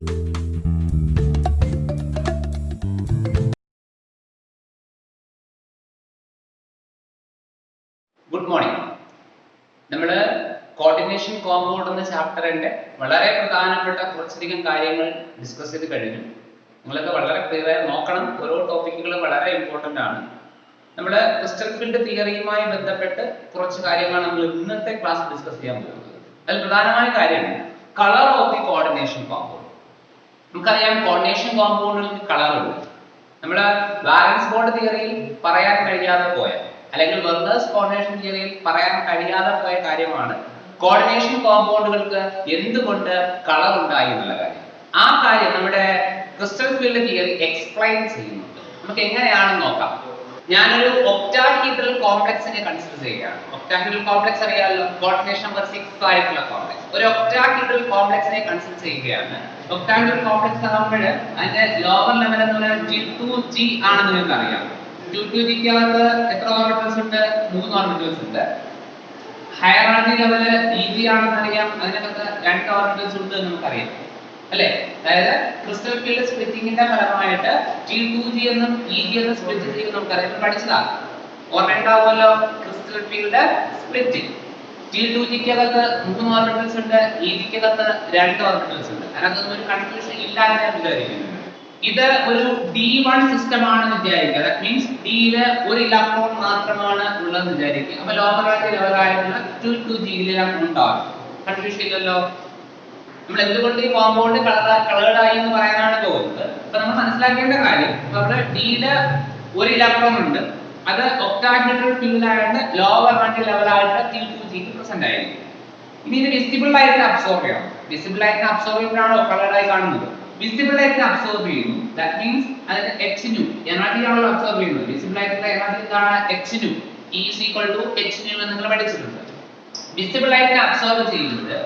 Good morning. നമ്മൾ coordination compound എന്ന ചാപ്റ്ററിന്റെ വളരെ പ്രധാനപ്പെട്ട കുറച്ചധികം കാര്യങ്ങൾ ഡിസ്കസ് ചെയ്ത് കഴിഞ്ഞു. നിങ്ങളൊക്കെ വളരെ ക്ലിയറായി നോക്കണം. ഓരോ ടോപ്പിക്കുകളും വളരെ ഇമ്പോർട്ടൻ്റ് ആണ്. നമ്മൾ ക്രിസ്റ്റൽ ഫീൽഡ് തിയറിയുമായി ബന്ധപ്പെട്ട് കുറച്ച് കാര്യങ്ങളാണ് നമ്മൾ ഇന്നത്തെ ക്ലാസ് ഡിസ്കസ് ചെയ്യാൻ പോകുന്നത്. അതിൽ പ്രധാനമായ കാര്യമാണ് colour of the coordination compound. നമുക്കറിയാം കോർഡിനേഷൻ കോമ്പൗണ്ടുകൾക്ക് കളറുണ്ട്. നമ്മുടെ ബാലൻസ് ബോർഡ് തിയറിയിൽ പറയാൻ കഴിയാതെ പോയ അല്ലെങ്കിൽ വെർണേഴ്സ് കോർഡിനേഷൻ തിയറിയിൽ പറയാൻ കഴിയാതെ പോയ കാര്യമാണ് കോർഡിനേഷൻ കോമ്പൗണ്ടുകൾക്ക് എന്തുകൊണ്ട് കളർ ഉണ്ടായി എന്നുള്ള കാര്യം. ആ കാര്യം നമ്മുടെ ക്രിസ്റ്റൽ ഫീൽഡ് തിയറി എക്സ്പ്ലെയിൻ ചെയ്യുന്നുണ്ട്. നമുക്ക് എങ്ങനെയാണെന്ന് നോക്കാം. ഞാനൊരു ഒക്ടാഹീഡ്രൽ കോംപ്ലക്സിനെ കൺസിഡർ ചെയ്യുകയാണ്. ഒക്ടാഹീഡ്രൽ കോംപ്ലക്സ് അറിയാമല്ലോ, കോർഡിനേഷൻ നമ്പർ 6 ആയിട്ടുള്ള കോംപ്ലക്സ്. ഒരു ഒക്ടാഹീഡ്രൽ കോംപ്ലക്സിനെ കൺസിഡർ ചെയ്യുകയാണ്. ഒക്ടാഹീഡ്രൽ കോംപ്ലക്സ് ആകുമ്പോൾ അതിന്റെ ലോവർ ലെവൽ എന്ന് പറയുന്നത് G2G ആണെന്ന് നിങ്ങൾക്ക് അറിയാം. 2G-ക്കകത്ത് എത്ര ഓർബിറ്റൽസ് ഉണ്ട്? 3 ഓർബിറ്റൽസ് ഉണ്ട്. ഹയറാർക്കി ലെവല് EG ആണെന്ന് അറിയാം, അതിനകത്ത് 2 ഓർബിറ്റൽസ് ഉണ്ട് എന്ന് നമുക്കറിയാം അല്ലേ? അതായത് ക്രിസ്റ്റൽ ഫീൽഡ് സ്പ്ലിറ്റിംഗിന്റെ ഫലമായിട്ട് G2G എന്നും EG എന്നും സ്പ്ലിറ്റ് ചെയ്യുന്നത് നമുക്കറിയാം, പഠിച്ചതാണ്. ഓർമ്മയുണ്ടാവുമല്ലോ ക്രിസ്റ്റൽ ഫീൽഡ് സ്പ്ലിറ്റിംഗ്. G2G-ക്കകത്ത് 3 ഓർബിറ്റൽസ് ഉണ്ട്, EG-ക്കകത്ത് 2 ഓർബിറ്റൽസ് ഉണ്ട്. അതിനകത്തൊന്നും ഒരു കൺഫ്യൂഷൻ ഇല്ലാതെ ഞാൻ വിചാരിക്കുന്നു. ഇത് ഒരു D1 സിസ്റ്റം ആണെന്ന് വിചാരിക്കുക. ദാറ്റ് മീൻസ് ഡിയില് ഒരു ഇലക്ട്രോൺ മാത്രമാണ് ഉള്ളതെന്ന് വിചാരിക്കുക. അപ്പോൾ ലോവർ ലെവലായിട്ടുള്ള 2G-യിലാണ് ഉണ്ടാവും. കൺഫ്യൂഷൻ ഇല്ലല്ലോ. നമ്മൾ എന്തുകൊണ്ട് ഈ കോമ്പൗണ്ട് കളേർഡ് ആയി എന്ന് പറയാനാണ് തോന്നുന്നത്. അപ്പൊ നമ്മൾ മനസ്സിലാക്കേണ്ട കാര്യം, നമ്മുടെ ഡിയില് ഒരു ഇലക്ട്രോൺ ഉണ്ട്, അത് ഒക്ടാഹീഡ്രൽ ഫീൽഡ് ആയിട്ട് ലോവർ ലെവലായിട്ട് T2G-ക്ക് പ്രസന്റ് ആയിരിക്കും. ഇനി ഇത് വിസിബിൾ ആയിട്ട് അബ്സോർബ് ചെയ്യണം. വിസിബിൾ ആയിട്ട് അബ്സോർബ് ചെയ്യുമ്പോഴാണോ കളേർഡ് ആയി കാണുന്നത്? വിസിബിൾ ആയിട്ട് അബ്സോർബ് ചെയ്യുന്നു. ദാറ്റ് മീൻസ് അതിന്റെ hν എനർജി ആണല്ലോ അബ്സോർബ് ചെയ്യുന്നത്. വിസിബിൾ ആയിട്ടുള്ള എനർജി എന്താണ്? hν. E is equal to hν എന്ന് നിങ്ങൾ പഠിച്ചിട്ടുണ്ട്. വിസിബിൾ ആയിട്ട് അബ്സോർബ് ചെയ്യുന്നത്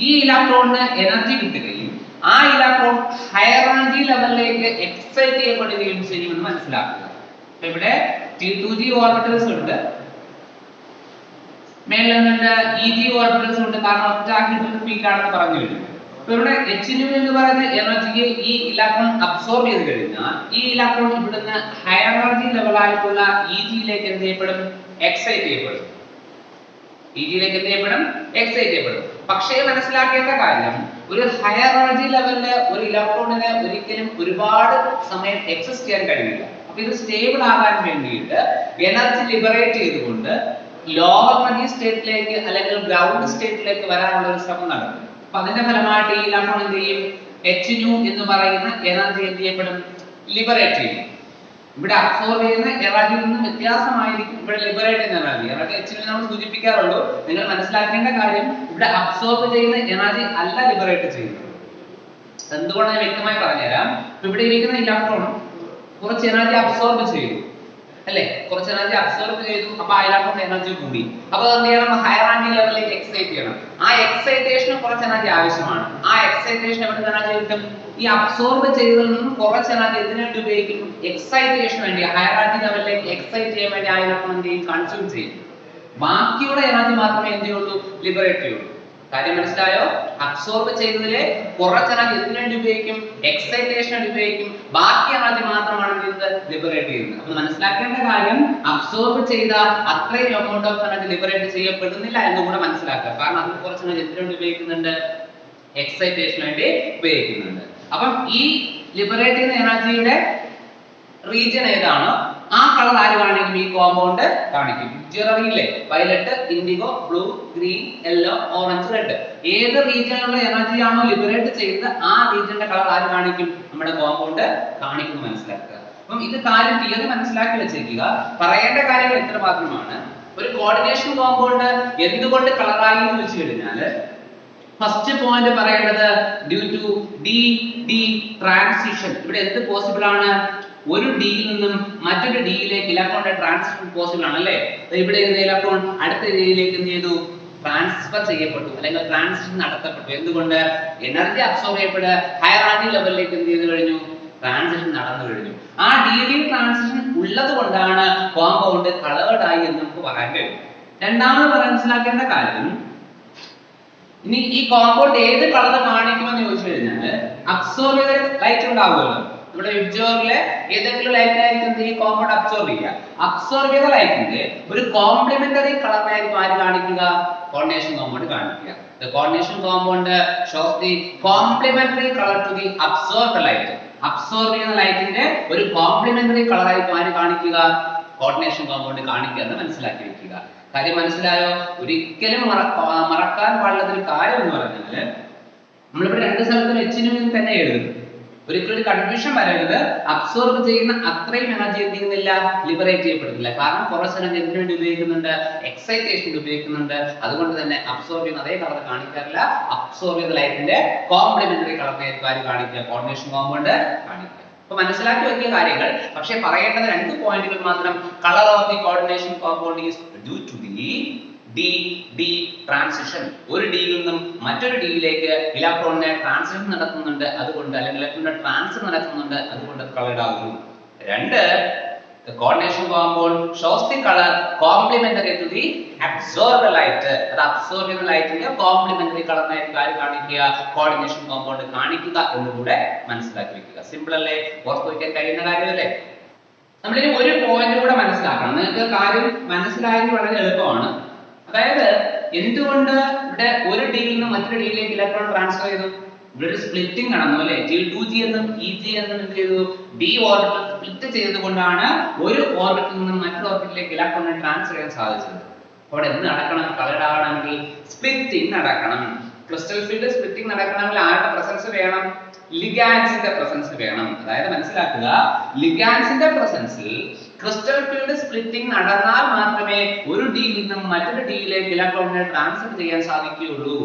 ഈ ഇലക്ട്രോണിന് എനർജി കിട്ടുകയും ആ ഇലക്ട്രോൺ ഹയർ എനർജി ലെവലിലേക്ക് എക്സൈറ്റ് ചെയ്യപ്പെടുകയും ചെയ്യുമെന്ന് മനസ്സിലാക്കുക. ഇവിടെ T2G ഓർബിറ്റൽസ് ഉണ്ട്, മേലുണ്ട് EG ഓർബിറ്റൽസ് ഉണ്ട്, കാരണം ഒക്ടാഹീഡ്രൽ ഫീൽഡ് ആണെന്ന് പറഞ്ഞു കഴിഞ്ഞു. അപ്പോൾ ഇവിടെ hν എന്ന് പറയുന്ന എനർജിയെ ഈ ഇലക്ട്രോൺ അബ്സോർബ് ചെയ്ത് കഴിഞ്ഞാൽ ഈ ഇലക്ട്രോൺ ഇവിടുന്ന് ഹയർ എനർജി ലെവലായിട്ടുള്ള EG-യിലേക്ക് എന്ത് ചെയ്യപ്പെടും? എക്സൈറ്റ് ചെയ്യപ്പെടും. EG-യിലേക്ക് എന്ത് ചെയ്യപ്പെടും? എക്സൈറ്റ് ചെയ്യപ്പെടും. പക്ഷേ മനസ്സിലാക്കേണ്ട കാര്യം, ഒരു ഹയർ എനർജി ലെവലില് ഒരു ഇലക്ട്രോണിന് ഒരിക്കലും ഒരുപാട് സമയം എക്സിസ്റ്റ് ചെയ്യാൻ കഴിയില്ല. അപ്പൊ ഇത് സ്റ്റേബിൾ ആകാൻ വേണ്ടിയിട്ട് എനർജി ലിബറേറ്റ് ചെയ്തുകൊണ്ട് ലോവർ എനർജി സ്റ്റേറ്റിലേക്ക് അല്ലെങ്കിൽ ഗ്രൗണ്ട് സ്റ്റേറ്റിലേക്ക് വരാനുള്ള ഒരു ശ്രമം നടക്കും. അപ്പൊ അതിന്റെ ഫലമായിട്ട് ഈ ഇലക്ട്രോൺ എന്ത് ചെയ്യും? hν എന്ന് പറയുന്ന എനർജി എന്ത് ചെയ്യപ്പെടും? ലിബറേറ്റ് ചെയ്യും. ഇവിടെ അബ്സോർബ് ചെയ്യുന്ന എനർജിയിൽ നിന്നും വ്യത്യാസമായിരിക്കും ഇവിടെ ലിബറേറ്റ് ചെയ്യുന്ന എനർജി. hν നമ്മൾ സൂചിപ്പിക്കാറുള്ളൂ. നിങ്ങൾ മനസ്സിലാക്കേണ്ട കാര്യം, ഇവിടെ അബ്സോർബ് ചെയ്യുന്ന എനർജി അല്ല ലിബറേറ്റ് ചെയ്യുന്നത്. എന്തുകൊണ്ട് ഞാൻ വ്യക്തമായി പറഞ്ഞുതരാം. ഇവിടെ ഇരിക്കുന്ന ഇലക്ട്രോൺ കുറച്ച് എനർജി അബ്സോർബ് ചെയ്തു അല്ലേ? കുറച്ച് എനർജി അബ്സോർബ് ചെയ്തു. അപ്പൊ ആ ഇലക്ട്രോൺ എനർജി കൂടി. അപ്പൊ എന്ത് ചെയ്യണം? ഹയർ എനർജി ലെവലിലേക്ക് എക്സൈറ്റ് ചെയ്യണം. ആ എക്സൈറ്റേഷന് കുറച്ച് എനർജി ആവശ്യമാണ്. ആ എക്സൈറ്റേഷൻ എവിടെ നിന്ന് എനർജി കിട്ടും? ഈ അബ്സോർബ് ചെയ്തതിൽ നിന്നും കുറച്ച് എനർജി ഇതിനായിട്ട് ഉപയോഗിക്കും. എക്സൈറ്റേഷൻ വേണ്ടി, ഹയർ എനർജി ലെവലിലേക്ക് എക്സൈറ്റ് ചെയ്യാൻ വേണ്ടി ആ ഇലക്ട്രോൺ എന്ത് ചെയ്യും? കൺസ്യൂം ചെയ്യും. ബാക്കിയുള്ള എനർജി മാത്രമേ എന്ത് ചെയ്യുള്ളൂ? ലിബറേറ്റ് ചെയ്യുള്ളൂ. കാര്യം മനസ്സിലായോ? അബ്സോർബ് ചെയ്തതിലെ കുറച്ച് എനർജി എന്തിനു വേണ്ടി ഉപയോഗിക്കും? എക്സൈറ്റേഷൻ വേണ്ടി ഉപയോഗിക്കും. ബാക്കി എനർജി മാത്രമാണ് ലിബറേറ്റ് ചെയ്യുന്നത്. അപ്പൊ മനസ്സിലാക്കേണ്ട കാര്യം, അബ്സോർബ് ചെയ്ത അത്രയും എമൗണ്ട് ഓഫ് എനർജി ലിബറേറ്റ് ചെയ്യപ്പെടുന്നില്ല എന്ന് കൂടെ മനസ്സിലാക്കുക. കാരണം അതിന് കുറച്ച് എനർജി എന്തിനു വേണ്ടി ഉപയോഗിക്കുന്നുണ്ട്? എക്സൈറ്റേഷൻ വേണ്ടി ഉപയോഗിക്കുന്നുണ്ട്. അപ്പം ഈ ലിബറേറ്റ് ചെയ്യുന്ന എനർജിയുടെ റീജിയൻ ഏതാണോ ആ കളർ ആര് കാണിക്കും? ഈ കോമ്പൗണ്ട് കാണിക്കും. അറിയില്ലേ? Violet, IndiGo, blue, green, yellow, orange, red. ഏത് റീജിയനിലുള്ള എനർജി ആണോ ലിബറേറ്റ് ചെയ്തത് ആ റീജിയന്റെ കളർ ആര് കാണിക്കും? നമ്മുടെ കോമ്പൗണ്ട് കാണിക്കും. മനസ്സിലാക്കുക. അപ്പം ഇത് കാര്യം തിയറി മനസ്സിലാക്കി വെച്ചേക്കുക. പറയേണ്ട കാര്യങ്ങൾ ഇത്ര മാത്രമാണ്. ഒരു കോർഡിനേഷൻ കോമ്പൗണ്ട് എന്തുകൊണ്ട് കളറായി എന്ന് വെച്ച് കഴിഞ്ഞാൽ, ഫസ്റ്റ് പോയിന്റ് പറയേണ്ടത് ഡ്യൂ ടു ഡി ട്രാൻസിഷൻ. ഇവിടെ എന്ത് പോസിബിൾ ആണ്? ഒരു ഡിയിൽ നിന്നും മറ്റൊരു ഡിയിലേക്ക് ഇലക്ട്രോണിന്റെ ട്രാൻസിഷൻ പോസിബിൾ ആണ് അല്ലേ? ഇവിടെ ഇരുന്ന ഇലക്ട്രോൺ അടുത്ത ഡിയിലേക്ക് എന്ത് ചെയ്തു? ട്രാൻസ്ഫർ ചെയ്യപ്പെട്ടു അല്ലെങ്കിൽ ട്രാൻസിഷൻ നടത്തപ്പെട്ടു. എന്തുകൊണ്ട്? എനർജി അബ്സോർബ് ചെയ്യപ്പെട്ട് ഹയർ എനർജി ലെവലിലേക്ക് എന്ത് ചെയ്തു കഴിഞ്ഞു? ട്രാൻസിഷൻ നടന്നു കഴിഞ്ഞു. ആ ഡി ട്രാൻസിഷൻ ഉള്ളത് കൊണ്ടാണ് കോമ്പൗണ്ട് കളേർഡ് ആയി എന്ന് നമുക്ക് പറയാൻ കഴിയും. രണ്ടാമത് മനസ്സിലാക്കേണ്ട കാര്യം, ഇനി ഈ കോമ്പൗണ്ട് ഏത് കളർ കാണിക്കുമെന്ന് ചോദിച്ചു കഴിഞ്ഞാൽ അബ്സോർബ് ചെയ്ത ലൈറ്റ് ഉണ്ടാവുമല്ലോ. നമ്മുടെ വിബ്ജിയോറിലെ ഏതെങ്കിലും ലൈറ്റിനായിരിക്കും ഈ കോമ്പൗണ്ട് അബ്സോർബ് ചെയ്യുക. അബ്സോർബ് ചെയ്ത ലൈറ്റിന്റെ ഒരു കോംപ്ലിമെന്ററി കളറിനായിരിക്കും ആര് കാണിക്കുക? കോർഡിനേഷൻ കോമ്പൗണ്ട് കാണിക്കുക. The coordination compound shows the complementary color to the absorbed light. Absorb ചെയ്യുന്ന ലൈറ്റിന്റെ ഒരു കോംപ്ലിമെന്ററി കളർ ആയിരിക്കും ആര് കാണിക്കുക? കോർഡിനേഷൻ കോമ്പൗണ്ട് കാണിക്കുക എന്ന് മനസ്സിലാക്കി വെക്കുക. കാര്യം മനസ്സിലായോ? ഒരിക്കലും മറക്കാൻ പാടില്ലാത്ത ഒരു കാര്യം എന്ന് പറഞ്ഞാൽ നമ്മളിവിടെ രണ്ട് സ്ഥലത്തും എച്ചിനും തന്നെ എഴുതുന്നു. ഒരിക്കലും കൺഫ്യൂഷൻ വരരുത്. അബ്സോർബ് ചെയ്യുന്ന അത്രയും എനർജി എന്ത് ചെയ്യുന്നില്ല, ലിബറേറ്റ് ചെയ്യപ്പെടുന്നില്ല. കാരണം കുറച്ച് എനർജി എന്തിനു വേണ്ടി ഉപയോഗിക്കുന്നുണ്ട്? എക്സൈറ്റേഷൻ ഉപയോഗിക്കുന്നുണ്ട്. അതുകൊണ്ട് തന്നെ അബ്സോർബ് ചെയ്യുന്ന അതേ കളർ കാണിക്കാറില്ല. അബ്സോർബ് ചെയ്ത ലൈറ്റിന്റെ കോംപ്ലിമെന്ററി കളറിനായിരിക്കും ആര് കാണിക്കുക? കോർഡിനേഷൻ കോമ്പൗണ്ട് കാണിക്കുക. അപ്പൊ മനസ്സിലാക്കി വെക്കിയ കാര്യങ്ങൾ. പക്ഷേ പറയേണ്ടത് രണ്ട് പോയിന്റുകൾ മാത്രം. Colour of the coordination compound is due to the D transition. ഒരു ഡിയിൽ നിന്നും മറ്റൊരു ഡിയിലേക്ക് ഇലക്ട്രോണിനെ ട്രാൻസിഷൻ നടത്തുന്നുണ്ട്, അതുകൊണ്ട് അല്ലെങ്കിൽ ഇലക്ട്രോണിന്റെ ട്രാൻസ്ഫർ നടത്തുന്നുണ്ട്, അതുകൊണ്ട് കളർഡ് ആകുന്നു. രണ്ട്, the coordination compound shows the color complementary to the absorbed light. അത് അബ്സോർബ് ചെയ്യുന്ന ലൈറ്റിന്റെ കോംപ്ലിമെന്ററി കളറിനായിരിക്കും ആര് കാണിക്കുക? കോർഡിനേഷൻ കോമ്പൗണ്ട് കാണിക്കുക എന്നുകൂടെ മനസ്സിലാക്കി വെക്കുക. സിമ്പിൾ അല്ലേ? ഓർത്ത് വയ്ക്കാൻ കഴിയുന്ന കാര്യമല്ലേ? നമ്മളിനി ഒരു പോയിന്റ് കൂടെ മനസ്സിലാക്കണം. നിങ്ങൾക്ക് കാര്യം മനസ്സിലായത് വളരെ എളുപ്പമാണ്. അതായത് എന്തുകൊണ്ട് ഇവിടെ ഒരു ഡിയിൽ നിന്ന് മറ്റൊരു ഡിയിലേക്ക് ഇലക്ട്രോൺ ട്രാൻസ്ഫർ ചെയ്തു? ഇവിടെ ഒരു സ്പ്ലിറ്റിംഗ് നടന്നു അല്ലേ? G2G എന്നും EG എന്നും എന്ത് ചെയ്തു? D ഓർബിറ്റൽ സ്പ്ലിറ്റ് ചെയ്തുകൊണ്ടാണ് ഒരു ഓർബിറ്റിൽ നിന്നും മറ്റൊരു ഓർബിറ്റിലേക്ക് ഇലക്ട്രോണിനെ ട്രാൻസ്ഫർ ചെയ്യാൻ സാധിച്ചത്. അവിടെ എന്ത് നടക്കണം? കളർഡ് ആവണമെങ്കിൽ സ്പ്ലിറ്റിംഗ് നടക്കണം. ക്രിസ്റ്റൽ ഫീൽഡ് സ്പ്ലിറ്റിംഗ് നടക്കണമെങ്കിൽ ആരുടെ പ്രസൻസ് വേണം? ലിഗാൻഡ്സിന്റെ പ്രസൻസ് വേണം. അതായത് മനസ്സിലാക്കുക, ലിഗാൻഡ്സിന്റെ പ്രസൻസിൽ ക്രിസ്റ്റൽ ഫീൽഡ് സ്പ്ലിറ്റിംഗ് നടന്നാൽ മാത്രമേ ഒരു ഡിയിൽ നിന്നും മറ്റൊരു ഡിയിലേക്ക് ഇലക്ട്രോണിനെ ട്രാൻസ്ഫർ ചെയ്യാൻ സാധിക്കുകയുള്ളൂ.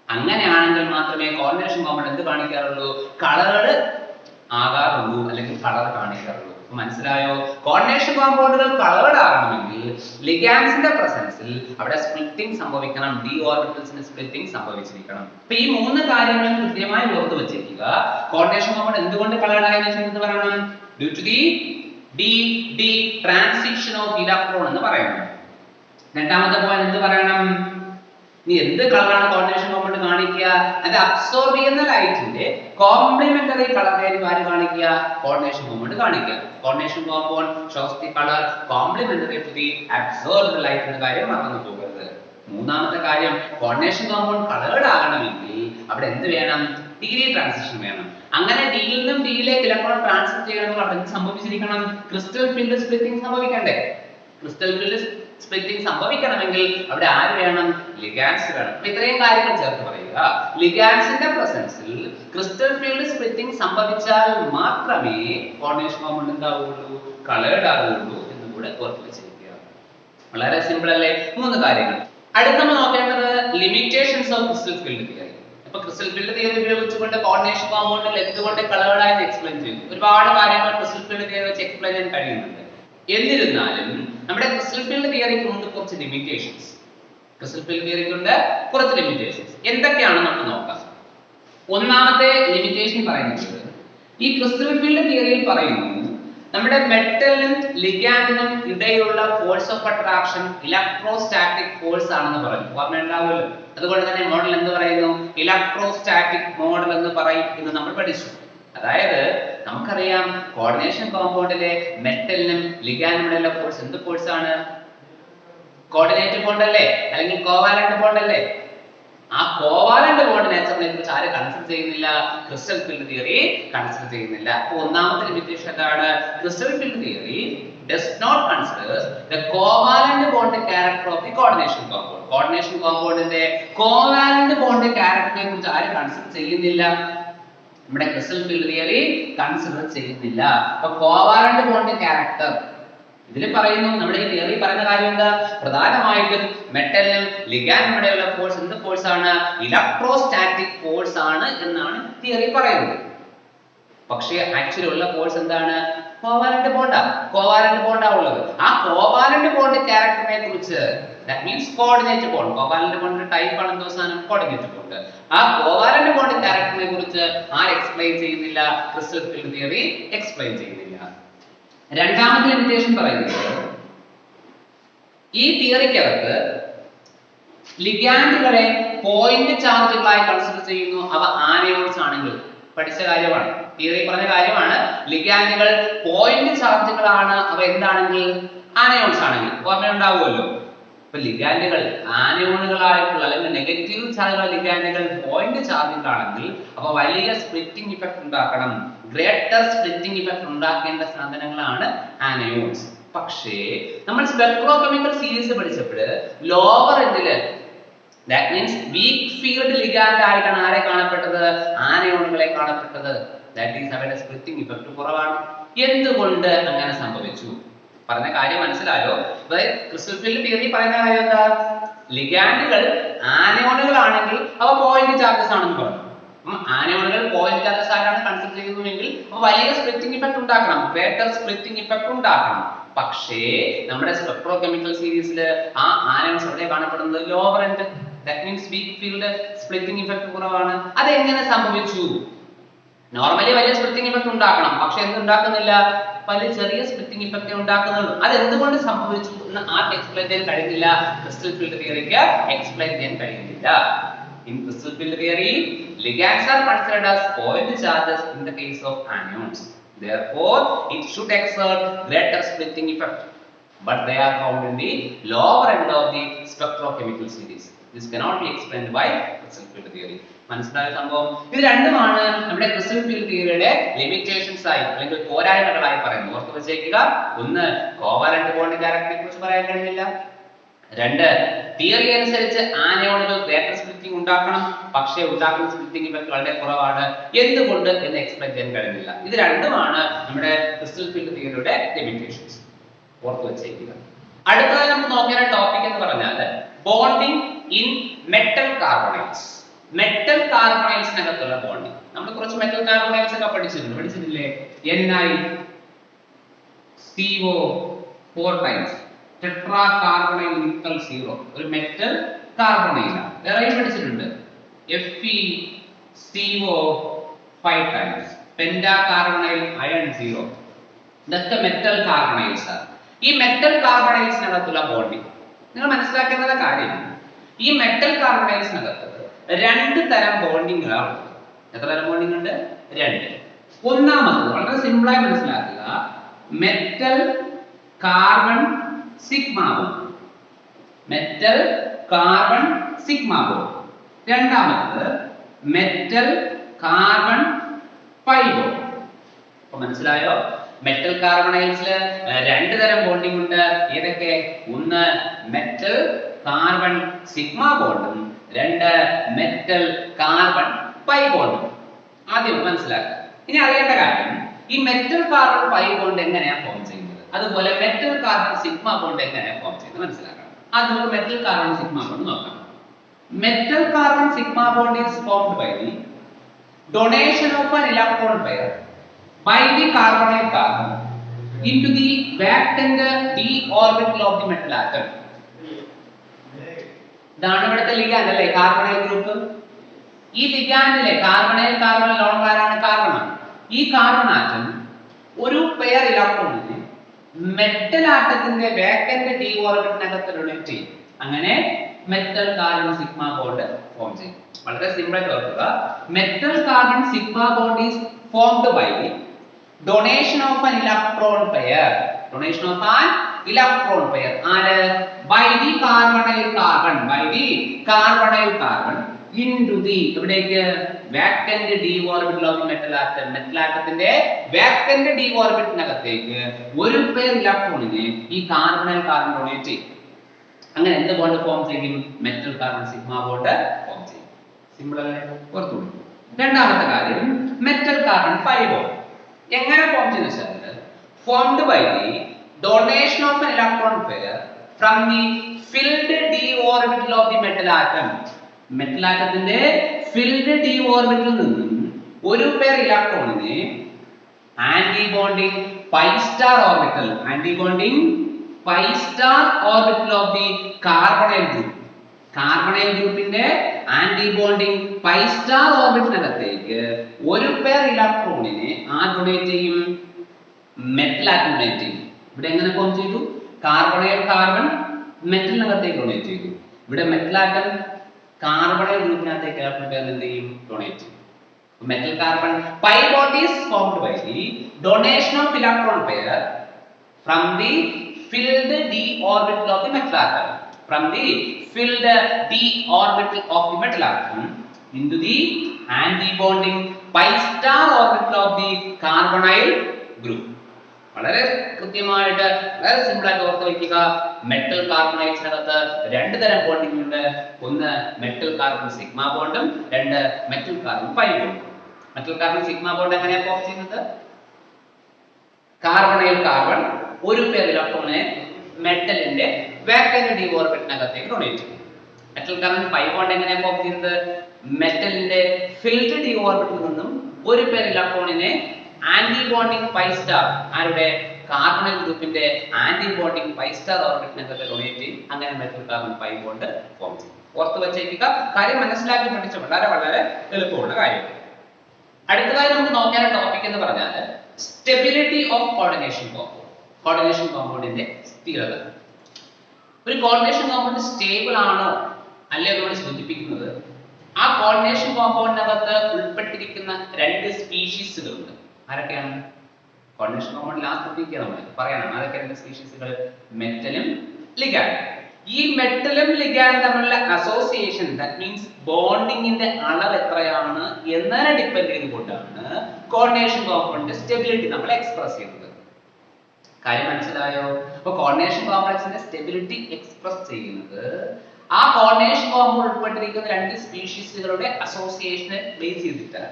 അങ്ങനെയാണെങ്കിൽ മാത്രമേ കോർഡിനേഷൻ കോമ്പൗണ്ട് എന്ത് കാണിക്കാറുള്ളൂ? കളർഡ് ആകാറുള്ളൂ, അല്ലെങ്കിൽ കളർ കാണിക്കാറുള്ളൂ. മനസ്സിലായോ? കോർഡിനേഷൻ കോമ്പൗണ്ടുകൾ കളർഡ് ആകണമെങ്കിൽ ലിഗാൻഡ്സിന്റെ പ്രസൻസിൽ അവിടെ സ്പ്ലിറ്റിംഗ് സംഭവിക്കണം. ഡി ഓർബിറ്റൽസിന് സ്പ്ലിറ്റിംഗ് സംഭവിച്ചിരിക്കണം. അപ്പൊ ഈ മൂന്ന് കാര്യങ്ങൾ കൃത്യമായി ഓർത്ത് വെച്ചിരിക്കുക. കോർഡിനേഷൻ കോമ്പൗണ്ട് എന്തുകൊണ്ട് കളർഡ് ആയെന്ന് എന്ത് പറയണം? Due to the D transition of electron എന്ന് പറയണം. രണ്ടാമത്തെ പോയിന്റ് എന്ത് പറയണം? നീ എന്ത് കളറാണ് കോർഡിനേഷൻ കോമ്പൗണ്ട് കാണിക്കുക? അത് അബ്സോർബ് ചെയ്യുന്ന ലൈറ്റിന്റെ കോംപ്ലിമെന്ററി കളറിനായിരിക്കും ആര് കാണിക്കുക? കോർഡിനേഷൻ കോമ്പൗണ്ട് കാണിക്കുക. Coordination compound shows the colour complementary to the absorbed light എന്ന കാര്യം മറന്നു പോകരുത്. മൂന്നാമത്തെ കാര്യം, കോർഡിനേഷൻ കോമ്പൗണ്ട് കളേർഡ് ആകണമെങ്കിൽ അവിടെ എന്ത് വേണം? ഡിഗ്രി ട്രാൻസിഷൻ വേണം. അങ്ങനെ ഡിയിൽ നിന്നും ഡിയിലേക്ക് ഇലക്ട്രോൺ ട്രാൻസ്ഫർ ചെയ്യണമെങ്കിൽ അവിടെ എന്ത് സംഭവിച്ചിരിക്കണം? ക്രിസ്റ്റൽ ഫീൽഡ് സ്പ്ലിറ്റിംഗ് സംഭവിക്കണ്ടേ? ക്രിസ്റ്റൽ ഫീൽഡ് സ്പ്ലിറ്റിംഗ് സംഭവിക്കണമെങ്കിൽ അവിടെ ആര് വേണം? ലിഗാൻഡ്സ് വേണം. അപ്പൊ ഇത്രയും കാര്യങ്ങൾ ചേർത്ത് പറയുക. ലിഗാൻഡ്സിന്റെ പ്രസൻസിൽ ക്രിസ്റ്റൽ ഫീൽഡ് സ്പ്ലിറ്റിംഗ് സംഭവിച്ചാൽ മാത്രമേ കോർഡിനേഷൻ കോമ്പൗണ്ട് എന്താവുള്ളൂ? കളേർഡ് ആവുള്ളൂ എന്ന് കൂടെ ഓർത്ത് വെച്ചിരിക്കുക. വളരെ സിമ്പിൾ അല്ലേ? മൂന്ന് കാര്യങ്ങൾ. അടുത്ത നമ്മൾ നോക്കേണ്ടത് limitations of crystal field theory. അപ്പൊ ക്രിസ്റ്റൽ ഫീൽഡ് തിയറി ഉപയോഗിച്ചുകൊണ്ട് കോർഡിനേഷൻ കോമ്പൗണ്ടിൽ എന്തുകൊണ്ട് കളേർഡ് ആയി എക്സ്പ്ലെയിൻ ചെയ്തു. ഒരുപാട് കാര്യങ്ങൾ ക്രിസ്റ്റൽ ഫീൽഡ് തിയറി വെച്ച് എക്സ്പ്ലെയിൻ ചെയ്യാൻ കഴിയുന്നുണ്ട്. എന്നിരുന്നാലും നമ്മുടെ ക്രിസ്റ്റൽ ഫീൽഡ് തിയറിക്ക് ഉണ്ട് കുറച്ച് ലിമിറ്റേഷൻസ്. ക്രിസ്റ്റൽ ഫീൽഡ് തിയറിക്ക് ഉണ്ട് കുറച്ച് ലിമിറ്റേഷൻസ്. എന്തൊക്കെയാണെന്ന് നമുക്ക് നോക്കാം. ഒന്നാമത്തെ ലിമിറ്റേഷൻ പറയുന്നത്, ഈ ക്രിസ്റ്റൽ ഫീൽഡ് തിയറിയിൽ പറയുന്നു നമ്മുടെ മെറ്റലിനും ലിഗാൻഡിനും ഇടയിലുള്ള force of attraction electrostatic force ആണെന്ന് പറഞ്ഞു. ഓർമ്മയുണ്ടാവുമല്ലോ. അതുകൊണ്ട് തന്നെ മോഡൽ എന്ത് പറയുന്നു? ഇലക്ട്രോസ്റ്റാറ്റിക് മോഡൽ എന്ന് പറയും എന്ന് നമ്മൾ പഠിച്ചു. അതായത് നമുക്കറിയാം കോർഡിനേഷൻ കോമ്പൗണ്ടിലെ മെറ്റലിനും ലിഗാൻഡിനും ഇടയിലുള്ള ഫോഴ്സ് എന്ത് ഫോഴ്സ് ആണ്? കോർഡിനേറ്റ് ബോണ്ട് അല്ലേ, അല്ലെങ്കിൽ കോവാലന്റ് ബോണ്ട് അല്ലേ? ആ കോവാലന്റ് ബോണ്ട് നേച്ചറിനെ കുറിച്ച് ആര് കൺസിഡർ ചെയ്യുന്നില്ല? ക്രിസ്റ്റൽ ഫീൽഡ് തിയറി കൺസിഡർ ചെയ്യുന്നില്ല. അപ്പോൾ ഒന്നാമത്തെ ലിമിറ്റേഷൻ എന്താണ്? Crystal field theory does not consider the covalent bond character of the coordination compound. coordination compoundന്റെ covalent bond characterനെ കുറിച്ച് ആര് കൺസിഡർ ചെയ്യുന്നില്ല? നമ്മുടെ ക്രിസ്റ്റൽ ഫീൽഡ് തിയറി കൺസിഡർ ചെയ്യുന്നില്ല. അപ്പോൾ കോവാലന്റ് ബോണ്ട് ക്യാരക്ടർ ഇതിൽ പറയുന്നു. നമ്മുടെ ഈ തിയറി പറയുന്ന കാര്യം എന്താ? പ്രധാനമായിട്ടും മെറ്റലിനും ലിഗാൻഡിനും ഇടയിലുള്ള ഫോഴ്സ് എന്ത് ഫോഴ്സ് ആണ്? ഇലക്ട്രോസ്റ്റാറ്റിക് ഫോഴ്സ് ആണ് എന്നാണ് തിയറി പറയുന്നത്. പക്ഷേ ആക്ച്വലി ഉള്ള ഫോഴ്സ് എന്താണ്? കോവാലന്റ് ബോണ്ടാ. കോവാലന്റ് ബോണ്ടാ ഉള്ളത്. ആ കോവാലന്റ് ബോണ്ട് ക്യാരക്ടറിനെ കുറിച്ച്, that means coordinate bond. Covalent ബോണ്ടിന്റെ ടൈപ്പ് ആണ് എന്തോ സാധനം? Coordinate bond. ആ കോവാലന്റ് ബോണ്ട് ക്യാരക്ടറിനെ കുറിച്ച് ആര് എക്സ്പ്ലെയിൻ ചെയ്യുന്നില്ല? ക്രിസ്റ്റൽ ഫീൽഡ് തിയറി എക്സ്പ്ലെയിൻ ചെയ്യുന്നില്ല. രണ്ടാമത്തെ ലിമിറ്റേഷൻ പറയുന്നത്, ഈ തിയറിക്കകത്ത് ലിഗാൻഡുകളെ പോയിന്റ് ചാർജുകളായി കൺസിഡർ ചെയ്യുന്നു. അവ ആനയോൺസ് ആണെങ്കിൽ പഠിച്ച കാര്യമാണ്, തിയറി പറഞ്ഞ കാര്യമാണ്. ലിഗാൻഡുകൾ പോയിന്റ് ചാർജുകളാണ്. അവ എന്താണെങ്കിൽ ആനയോൺസ് ആണെങ്കിൽ ഓർമ്മയുണ്ടാവുമല്ലോ. ഇപ്പൊ ലിഗാൻഡുകൾ ആനയോണുകളായിട്ടുള്ള അല്ലെങ്കിൽ നെഗറ്റീവ് ചാർജുള്ള ലിഗാൻഡുകൾ പോയിന്റ് ചാർജുകളാണെങ്കിൽ അവ വലിയ സ്പ്ലിറ്റിംഗ് ഇഫക്റ്റ് ഉണ്ടാക്കണം. ഗ്രേറ്റർ സ്പ്ലിറ്റിംഗ് ഇഫക്റ്റ് ഉണ്ടാക്കേണ്ട സാധനങ്ങളാണ് ആനയോൺസ്. പക്ഷേ നമ്മൾ സ്പെക്ട്രോകെമിക്കൽ സീരീസ് പഠിച്ചപ്പോൾ ലോവർ എൻഡില് that means weak field ligand ആയിട്ടാണ് ആരെ കാണപ്പെട്ടത്? ആനയോണുകളെ കാണപ്പെട്ടത്. ദാറ്റ് ഈസ് അവരുടെ സ്പ്ലിറ്റിംഗ് ഇഫക്റ്റ് കുറവാണ്. എന്തുകൊണ്ട് അങ്ങനെ സംഭവിച്ചു? പറഞ്ഞ കാര്യം മനസ്സിലായോ? ക്രിസ്റ്റൽ ഫീൽഡ് തിയറി പറയുന്ന കാര്യം എന്താ? ലിഗാൻഡുകൾ ആനയോണുകളാണെങ്കിൽ അവ പോയിന്റ് ചാർജസ് ആണെന്ന് പറഞ്ഞു. ആനയോണുകൾ പോയിന്റ് ചാർജസ് ആയിട്ടാണ് കൺസിഡർ ചെയ്യുന്നതെങ്കിൽ അവ വലിയ സ്പ്ലിറ്റിംഗ് ഇഫക്റ്റ് ഉണ്ടാക്കണം, ഗ്രേറ്റർ സ്പ്ലിറ്റിംഗ് ഇഫക്റ്റ് ഉണ്ടാക്കണം. പക്ഷേ നമ്മുടെ സ്പെക്ട്രോകെമിക്കൽ സീരീസിൽ ആ ആനയോൺസ് എവിടെ കാണപ്പെടുന്നത്? Lower end. That means weak field splitting effect കുറവാണ്. അതെങ്ങനെ സംഭവിച്ചു? നോർമലി വലിയ സ്പ്ലിറ്റിംഗ് ഇഫക്റ്റ് ഉണ്ടാക്കണം, പക്ഷെ എന്തുണ്ടാക്കുന്നില്ല? വലിയ ചെറിയ സ്പ്ലിറ്റിംഗ് ഇഫക്റ്റ് ഉണ്ടാക്കുന്നുള്ളൂ. അത് എന്തുകൊണ്ട് സംഭവിച്ചു എന്ന് ആർക്ക് എക്സ്പ്ലെയിൻ ചെയ്യാൻ കഴിയുന്നില്ല? ക്രിസ്റ്റൽ ഫീൽഡ് തിയറിക്ക് എക്സ്പ്ലെയിൻ ചെയ്യാൻ കഴിയുന്നില്ല. In crystal field theory, ligands are considered as point charges in the case of anions. Therefore, it should exert greater splitting effect. But they are found in the lower end of the spectrochemical series. This cannot be explained by crystal field theory. മനസ്സിലായ സംഭവം ഇത് രണ്ടുമാണ് നമ്മുടെ crystal field തിയറിയുടെ limitations ആയി അല്ലെങ്കിൽ പോരായ്മകളായി പറയുന്നത്. ഓർത്ത് വെച്ചേക്കുക. ഒന്ന്, കോവാലന്റ് ബോണ്ട് ക്യാരക്ടറിനെ കുറിച്ച് പറയാൻ കഴിയില്ല. രണ്ട്, തിയറി അനുസരിച്ച് ആനയോണുകൾ ഗ്രേറ്റർ സ്പ്ലിറ്റിംഗ് ഉണ്ടാക്കണം, പക്ഷേ ഉണ്ടാക്കുന്ന സ്പ്ലിറ്റിംഗ് ഇഫക്റ്റ് വളരെ കുറവാണ്. എന്തുകൊണ്ട് എന്ന് എക്സ്പ്ലെയിൻ ചെയ്യാൻ കഴിയുന്നില്ല. ഇത് രണ്ടുമാണ് നമ്മുടെ ക്രിസ്റ്റൽ ഫീൽഡ് തിയറിയുടെ ലിമിറ്റേഷൻസ്. ഓർത്ത് വെച്ചേക്കുക. അടുത്തതായി നമുക്ക് നോക്കേണ്ട ടോപ്പിക് എന്ന് പറഞ്ഞാൽ bonding in metal carbonyls. Metal കാർബണൈൽസിനകത്തുള്ള ബോണ്ടിങ്. നമ്മൾ കുറച്ച് മെറ്റൽ കാർബണൈൽസ് ഒക്കെ പഠിച്ചിട്ടില്ലേ? NiCO 4 times, tetra carbonyl nickel 0 ഒരു മെറ്റൽ കാർബണൈലാണ്. വേറെയും പഠിച്ചിട്ടുണ്ട്. FeCO 5 times, penta carbonyl iron 0. ഇതൊക്കെ മെറ്റൽ കാർബണൈൽസ് ആണ്. ഈ മെറ്റൽ കാർബണൈൽസിനകത്തുള്ള ബോണ്ടിങ് നിങ്ങൾ മനസ്സിലാക്കേണ്ട കാര്യം, ഈ മെറ്റൽ കാർബണൈൽസിനകത്ത് രണ്ട് തരം ബോണ്ടിങ്ങുകളാണ്. എത്ര തരം ബോണ്ടിങ് ഉണ്ട്? രണ്ട്. ഒന്നാമത് വളരെ സിമ്പിൾ ആയി മനസ്സിലാക്കുക, metal carbon sigma bond. Metal carbon sigma bond. രണ്ടാമത് മെറ്റൽ കാർബൺ പൈ ബോണ്ട്. അപ്പൊ മനസ്സിലായോ? മെറ്റൽ കാർബണൈൽസിൽ രണ്ട് തരം ബോണ്ടിങ് ഉണ്ട്. ഏതൊക്കെ? ഒന്ന് മെറ്റൽ കാർബൺ സിഗ്മ ബോണ്ടും രണ്ട് മെറ്റൽ കാർബൺ പൈ ബോണ്ടും. ആദ്യം മനസ്സിലാക്കുക. ഇനി അറിയേണ്ട കാര്യം, ഈ മെറ്റൽ കാർബൺ പൈ ബോണ്ട് എങ്ങനെയാണ് ഫോം ചെയ്യുന്നത്, അതുപോലെ മെറ്റൽ കാർബൺ സിഗ്മ ബോണ്ട് എങ്ങനെയാണ് ഫോം ചെയ്യുന്നത് മനസ്സിലാക്കണം. അതുപോലെ മെറ്റൽ കാർബൺ സിഗ്മ ബോണ്ട് നോക്കാം. Metal carbon sigma bond is formed by the donation of an electron pair by the carbonyl carbon into the vacant d orbital of the metal atom. ഇതാണ് ഇവിടുത്തെ ligand അല്ലേ, carbonyl group. ഈ ലിഗാൻഡിലെ carbonyl carbon lone പേരാണ് carbon. ഈ carbon atom ഒരു pair ഇലക്ട്രോണിനെ metal ആറ്റത്തിന്റെ വേക്കന്റ് ഡി ഓർബിറ്റിനകത്ത് ഡൊണേറ്റ് ചെയ്യും. അങ്ങനെ metal carbon sigma bond form ചെയ്യും. വളരെ സിമ്പിൾ ആയിട്ട് ഓർക്കുക. Metal carbon sigma bond is formed by donation of an electron pair. Donation of an electron pair ആര്? by the carbonyl carbon, by the carbonyl carbon into the എവിടേക്ക്? vacant d orbital of the metal atom. Metal ആറ്റത്തിന്റെ vacant d ഓർബിറ്റിനകത്തേക്ക് ഒരു pair ഇലക്ട്രോണിനെ ഈ carbonyl carbon donate ചെയ്യും. അങ്ങനെ എന്ത് ബോണ്ട് ഫോം ചെയ്യും? Metal carbon sigma bond form ചെയ്യും. സിമ്പിൾ അല്ലേ? ഓർത്തോളൂ. രണ്ടാമത്തെ കാര്യം മെറ്റൽ കാർബൺ പൈ ബോണ്ട്. എങ്ങനെ ഫോം ചെയ്യുന്നത് വെച്ചാൽ formed by the donation of an electron pair from the filled d orbital of the metal atom. Metal ആറ്റത്തിന്റെ filled d orbital നിന്നും ഒരു പെയർ ഇലക്ട്രോണിനെ anti bonding pi star orbital, anti bonding pi star orbital of the carbonyl group. Carbonyl ഗ്രൂപ്പിന്റെ anti bonding pi star ഓർബിറ്റിനകത്തേക്ക് ഒരു pair ഇലക്ട്രോണിനെ donate ചെയ്യും, metal atom donate ചെയ്യും. ഇവിടെ എങ്ങനെ ഫോം ചെയ്തു? കാർബണൈൽ കാർബൺ മെറ്റലിനകത്തേക്ക് ഡൊണേറ്റ് ചെയ്തു. ഇവിടെ മെറ്റൽ ആറ്റം കാർബണൈൽ ഗ്രൂപ്പിനകത്തേക്ക് എന്ത് ചെയ്യും? ഡൊണേറ്റ് ചെയ്യും. metal carbon pi bond is formed by the donation of electron pair from the filled d orbital of the metal atom, from the filled d orbital of the metal atom into the anti-bonding pi star orbital of the carbonyl group. വളരെ കൃത്യമായിട്ട് വളരെ simple ആയിട്ട് ഓർത്ത് വയ്ക്കുക. Metal കാർബണൈഡ്സിനകത്ത് രണ്ട് തരം bonding ഉണ്ട്. ഒന്ന് മെറ്റൽ കാർബൺ സിഗ്മ ബോണ്ടും രണ്ട് മെറ്റൽ കാർബൺ പൈ ബോണ്ടും. മെറ്റൽ കാർബൺ സിഗ്മ ബോണ്ട് എങ്ങനെയാണ് ഫോം ചെയ്യുന്നത്? കാർബണൈൽ കാർബൺ ഒരു പേർ ഇലക്ട്രോണിനെ മെറ്റലിന്റെ വാക്കന്റ് ഡി ഓർബിറ്റിനകത്തേക്ക് ഡൊണേറ്റ് ചെയ്യും. മെറ്റൽ കാർബൺ പൈ ബോണ്ട് എങ്ങനെയാണ് ഫോം ചെയ്യുന്നത്? മെറ്റലിന്റെ ഫിൽഡ് ഡി ഓർബിറ്റിൽ നിന്നും ഒരു പേർ ഇലക്ട്രോണിനെ ആന്റി ബോണ്ടിങ് പൈ സ്റ്റാർ ആരുടെ കാർബണൈൽ ഗ്രൂപ്പിന്റെ ആന്റി ബോണ്ടിങ് പൈ സ്റ്റാർ ഓർബിറ്റിനകത്ത് ഡൊണേറ്റ് ചെയ്യും. അങ്ങനെ metal carbon pi bond form ചെയ്യും. ഓർത്ത് വെച്ചേക്കുക. കാര്യം മനസ്സിലാക്കി പഠിച്ച വളരെ വളരെ എളുപ്പമുള്ള കാര്യമാണ്. അടുത്തതായി നമുക്ക് നോക്കാൻ ടോപ്പിക് എന്ന് പറഞ്ഞാൽ stability of coordination compound. Coordination കോമ്പൗണ്ടിന്റെ സ്ഥിരത. ഒരു കോർഡിനേഷൻ കോമ്പൗണ്ട് സ്റ്റേബിൾ ആണോ അല്ലയോ നമ്മൾ സൂചിപ്പിക്കുന്നത് ആ കോർഡിനേഷൻ കോമ്പൗണ്ടിനകത്ത് ഉൾപ്പെട്ടിരിക്കുന്ന രണ്ട് സ്പീഷീസുകളുണ്ട്. ആരൊക്കെയാണ്? കോർഡിനേഷൻ കോമ്പൗണ്ട് ലാസ്റ്റ് നമ്മൾ പറയാനാണ്. ആരൊക്കെ രണ്ട് സ്പീഷീസുകൾ? മെറ്റലും ലിഗാൻഡും. ഈ മെറ്റലും ലിഗാൻഡും തമ്മിലുള്ള അസോസിയേഷൻ, ദാറ്റ് മീൻസ് ബോണ്ടിങ്ങിന്റെ അളവ് എത്രയാണ് എന്നതിനെ ഡിപ്പെൻഡ് ചെയ്തുകൊണ്ടാണ് കോർഡിനേഷൻ കോമ്പൗണ്ടിന്റെ സ്റ്റെബിലിറ്റി നമ്മൾ എക്സ്പ്രസ് ചെയ്യുന്നത്. കാര്യം മനസ്സിലായോ? അപ്പോൾ കോർഡിനേഷൻ കോംപ്ലക്സിന്റെ സ്റ്റെബിലിറ്റി എക്സ്പ്രസ് ചെയ്യുന്നത് ആ കോർഡിനേഷൻ കോമ്പൗണ്ട് ഉൾപ്പെട്ടിരിക്കുന്ന രണ്ട് സ്പീഷീസുകളുടെ അസോസിയേഷനെ ബേസ് ചെയ്തിട്ടാണ്.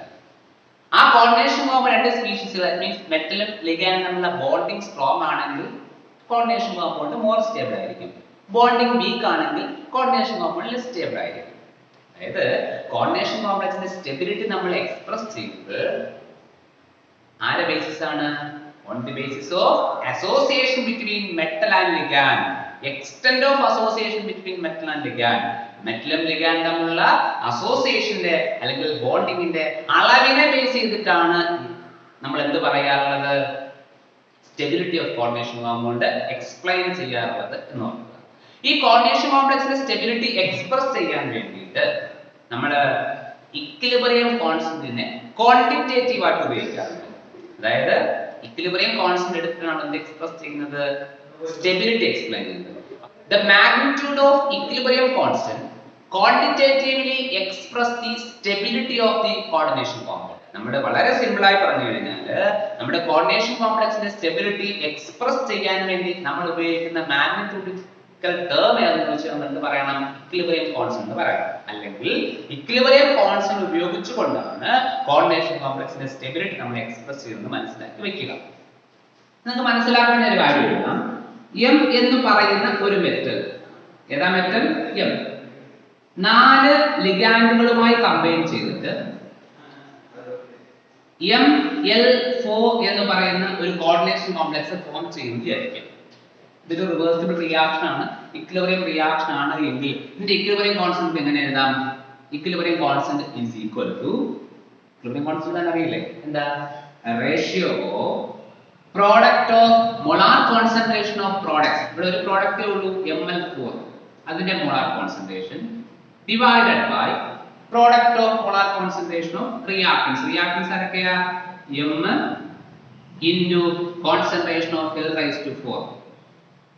ആ കോർഡിനേഷൻ കോമ്പൗണ്ട് രണ്ട് സ്പീഷീസുകൾ, ദാറ്റ് മീൻസ് മെറ്റലും ലിഗാൻഡും തമ്മിലുള്ള ബോണ്ടിങ് സ്ട്രോങ് ആണെങ്കിൽ കോർഡിനേഷൻ കോമ്പൗണ്ട് മോർ സ്റ്റേബിൾ ആയിരിക്കും. ബോണ്ടിങ് വീക്ക് ആണെങ്കിൽ കോർഡിനേഷൻ കോമ്പൗണ്ട് ലെസ് സ്റ്റേബിൾ ആയിരിക്കും. അതായത് കോർഡിനേഷൻ കോംപ്ലക്സിന്റെ സ്റ്റെബിലിറ്റി നമ്മൾ എക്സ്പ്രസ് ചെയ്യുന്നത് ആരുടെ ബേസിസ് ആണ്? On the basis of association between metal and ligand. Extent of association between metal and ligand. മെറ്റലും ലിഗാൻഡും തമ്മിലുള്ള അസോസിയേഷന്റെ അല്ലെങ്കിൽ ബോണ്ടിങ്ങിന്റെ അളവിനെ ബേസ് ചെയ്തിട്ടാണ് നമ്മൾ എന്ത് പറയാറുള്ളത്? Stability of coordination compound explain ചെയ്യാറുള്ളത് എന്ന് പറയുന്നത്. ഈ കോർഡിനേഷൻ കോംപ്ലക്സിന്റെ സ്റ്റെബിലിറ്റി എക്സ്പ്രസ് ചെയ്യാൻ വേണ്ടിയിട്ട് നമ്മൾ ഇക്വിലിബ്രിയം കോൺസ്റ്റന്റിനെ ക്വാണ്ടിറ്റേറ്റീവ് ആയിട്ട് ഉപയോഗിക്കാറുണ്ട്. അതായത് ഇക്വിലിബ്രിയം കോൺസ്റ്റന്റ് എടുത്തിട്ടാണ് എന്ത് എക്സ്പ്രസ് ചെയ്യുന്നത്? സ്റ്റെബിലിറ്റി എക്സ്പ്ലെയിൻ ചെയ്യുന്നത്. The magnitude of equilibrium constant quantitatively express the stability of the coordination complex. നമ്മുടെ വളരെ സിമ്പിൾ ആയി പറഞ്ഞു കഴിഞ്ഞാൽ നമ്മുടെ കോർഡിനേഷൻ കോംപ്ലക്സിന്റെ സ്റ്റെബിലിറ്റി എക്സ്പ്രസ് ചെയ്യാൻ വേണ്ടി നമ്മൾ ഉപയോഗിക്കുന്ന മാഗ്നിറ്റ്യൂഡിക്കൽ ടേം ഏതെന്ന് വെച്ചാൽ നമ്മൾ എന്ത് പറയണം? ഇക്വിലിബ്രിയം കോൺസ്റ്റന്റ് എന്ന് പറയണം. അല്ലെങ്കിൽ ഇക്വിലിബ്രിയം കോൺസ്റ്റന്റ് ഉപയോഗിച്ചുകൊണ്ടാണ് കോർഡിനേഷൻ കോംപ്ലക്സിന്റെ സ്റ്റെബിലിറ്റി നമ്മൾ എക്സ്പ്രസ് ചെയ്യുന്നത് മനസ്സിലാക്കി വെക്കുക. നിങ്ങൾക്ക് മനസ്സിലാക്കേണ്ട ഒരു കാര്യമാണ് M എന്ന് പറയുന്ന ഒരു മെറ്റൽ. ഏതാ മെറ്റൽ? M. 4 ലിഗാൻഡുകളുമായി കമ്പൈൻ ചെയ്തിട്ട് ML4 എന്ന് പറയുന്ന ഒരു കോർഡിനേഷൻ കോംപ്ലക്സ് ഫോം ചെയ്യുന്നതായിരിക്കും. ഇതൊരു റിവേഴ്സിബിൾ റിയാക്ഷൻ ആണ്, ഇക്വിലിബ്രിയം റിയാക്ഷൻ ആണ് എങ്കിൽ ഇതിന്റെ ഇക്വിലിബ്രിയം കോൺസ്റ്റന്റ് എങ്ങനെ എഴുതാം? Equilibrium constant is equal to, equilibrium constant തന്നെ അറിയില്ലേ? എന്താ? Ratio product of molar concentration of products. ഇവിടെ ഒരു പ്രോഡക്റ്റേ ഉള്ളൂ ML4, അതിന്റെ molar concentration divided by product of molar concentration of reactants. Reactants ആരൊക്കെയാ? M into concentration of L⁴.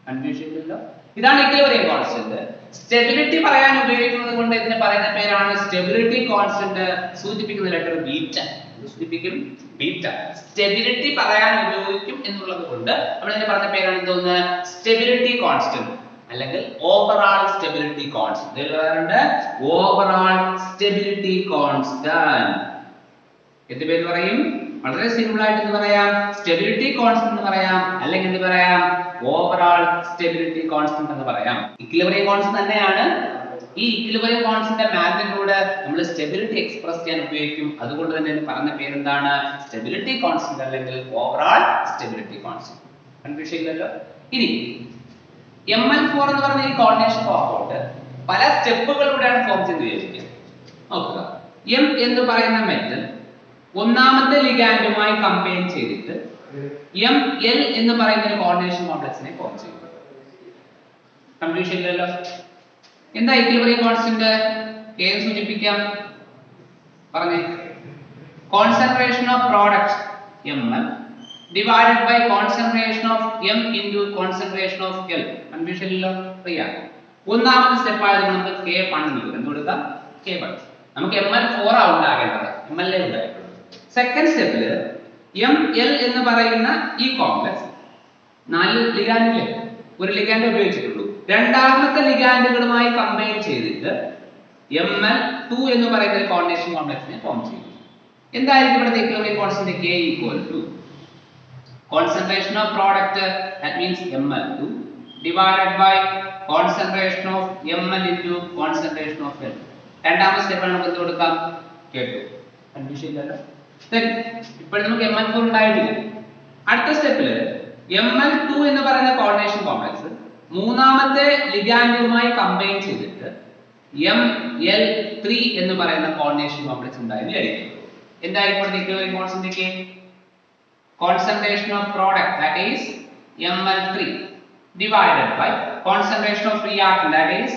Confusion ഇല്ലല്ലോ? ഇതാണ് ഇക്വിലിബ്രിയം കോൺസ്റ്റന്റ്. സ്റ്റെബിലിറ്റി പറയാൻ ഉപയോഗിക്കുന്നത് കൊണ്ട് ഇതിനെ പറയുന്ന പേരാണ് സ്റ്റെബിലിറ്റി കോൺസ്റ്റന്റ്. സൂചിപ്പിക്കുന്ന ലെറ്റർ ബീറ്റ. സൂചിപ്പിക്കും ബീറ്റ. സ്റ്റെബിലിറ്റി പറയാൻ ഉപയോഗിക്കും എന്നുള്ളത് കൊണ്ട് നമ്മൾ ഇതിനെ പറയുന്ന പേരാണ് എന്തോന്ന്? സ്റ്റെബിലിറ്റി കോൺസ്റ്റന്റ് അല്ലെങ്കിൽ ഓവറാൾ സ്റ്റെബിലിറ്റി കോൺസ്റ്റന്റ്. ഇതിൽ പറയുന്നുണ്ട് ഓവറാൾ സ്റ്റെബിലിറ്റി കോൺസ്റ്റന്റ്. എന്ത് പേര് പറയും? വളരെ സിമ്പിൾ ആയിട്ട് എന്ത് പറയാം? സ്റ്റെബിലിറ്റി കോൺസ്റ്റന്റ് എന്ന് പറയാം, അല്ലെങ്കിൽ എന്ത് പറയാം? ഓവറാൾ സ്റ്റെബിലിറ്റി കോൺസ്റ്റന്റ് എന്ന് പറയാം. ഇക്വിലിബ്രിയം കോൺസ്റ്റന്റ് തന്നെയാണ്. ഈ ഇക്വിലിബ്രിയം കോൺസ്റ്റന്റിന്റെ മാഗ്നിറ്റ്യൂഡ് നമ്മൾ സ്റ്റെബിലിറ്റി എക്സ്പ്രസ് ചെയ്യാൻ ഉപയോഗിക്കും. അതുകൊണ്ട് തന്നെ പറഞ്ഞ പേരെന്താണ്? സ്റ്റെബിലിറ്റി കോൺസ്റ്റന്റ് അല്ലെങ്കിൽ ഓവറാൾ സ്റ്റെബിലിറ്റി കോൺസ്റ്റന്റ്. കൺഫ്യൂഷൻ ഇല്ലല്ലോ? ഇനി ML4 എന്ന് പറയുന്ന ഈ കോർഡിനേഷൻ കോമ്പൗണ്ട് പല സ്റ്റെപ്പുകളിലൂടെയാണ് ഫോം ചെയ്ത് വിചാരിക്കുക. നോക്കുക, M എന്ന് പറയുന്ന മെറ്റൽ ഒന്നാമത്തെ ലിഗാൻഡുമായി കമ്പൈൻ ചെയ്തിട്ട് ML എന്ന് പറയുന്ന ഒരു കോർഡിനേഷൻ കോംപ്ലക്സിനെ ഫോം ചെയ്യും. കൺഫ്യൂഷൻ ഇല്ലല്ലോ? എന്താ ഇക്വിലിബ്രിയം കോൺസ്റ്റന്റ്? K സൂചിപ്പിക്കാം, പറഞ്ഞേ. concentration of product ml divided by concentration of m into concentration of L. Confusion ഇല്ലല്ലോ, ഫ്രീ ആണ്. ഒന്നാമത്തെ സ്റ്റെപ്പ് ആയതുകൊണ്ട് നമുക്ക് K1 എന്ന് കൊടുക്കാം. എന്ത് കൊടുക്കാം? K1. നമുക്ക് ml4 ആ ഉണ്ടാകേണ്ടത്, ml ഉണ്ടായിട്ടുള്ളൂ. സെക്കൻഡ് സ്റ്റെപ്പിൽ ml എന്ന് പറയുന്ന ഈ കോംപ്ലക്സ് 4 ലിഗാൻഡിലെ ഒരു ലിഗാൻഡ് ഉപയോഗിച്ചിട്ടുള്ളൂ. രണ്ടാമത്തെ ലിഗാൻഡുകളുമായി കമ്പൈൻ ചെയ്തിട്ട് ml2 എന്ന് പറയുന്ന ഒരു കോർഡിനേഷൻ കോംപ്ലക്സിനെ ഫോം ചെയ്യും. എന്തായിരിക്കും ഇവിടുത്തെ equilibrium constant? K equal to concentration of product, that means ml2 divided by concentration of ml into concentration of L. രണ്ടാമത്തെ സ്റ്റെപ്പ് ആണ് നമുക്ക് എന്ത് കൊടുക്കാം? K2. കൺഫ്യൂഷൻ ഇല്ലല്ലോ. then ഇപ്പോൾ നമുക്ക് ml4 ഉണ്ടായിട്ടില്ല. അടുത്ത സ്റ്റെപ്പിൽ ml2 എന്ന് പറയുന്ന കോർഡിനേഷൻ കോംപ്ലക്സ് മൂന്നാമത്തെ ലിഗാൻഡുമായി കമ്പൈൻ ചെയ്തിട്ട് ml3 എന്ന് പറയുന്ന കോർഡിനേഷൻ കോംപ്ലക്സ് ഉണ്ടായെന്ന് വിചാരിക്കും. എന്തായിരിക്കും equilibrium constant? K concentration of product, that is ml3 divided by concentration of reactant, that is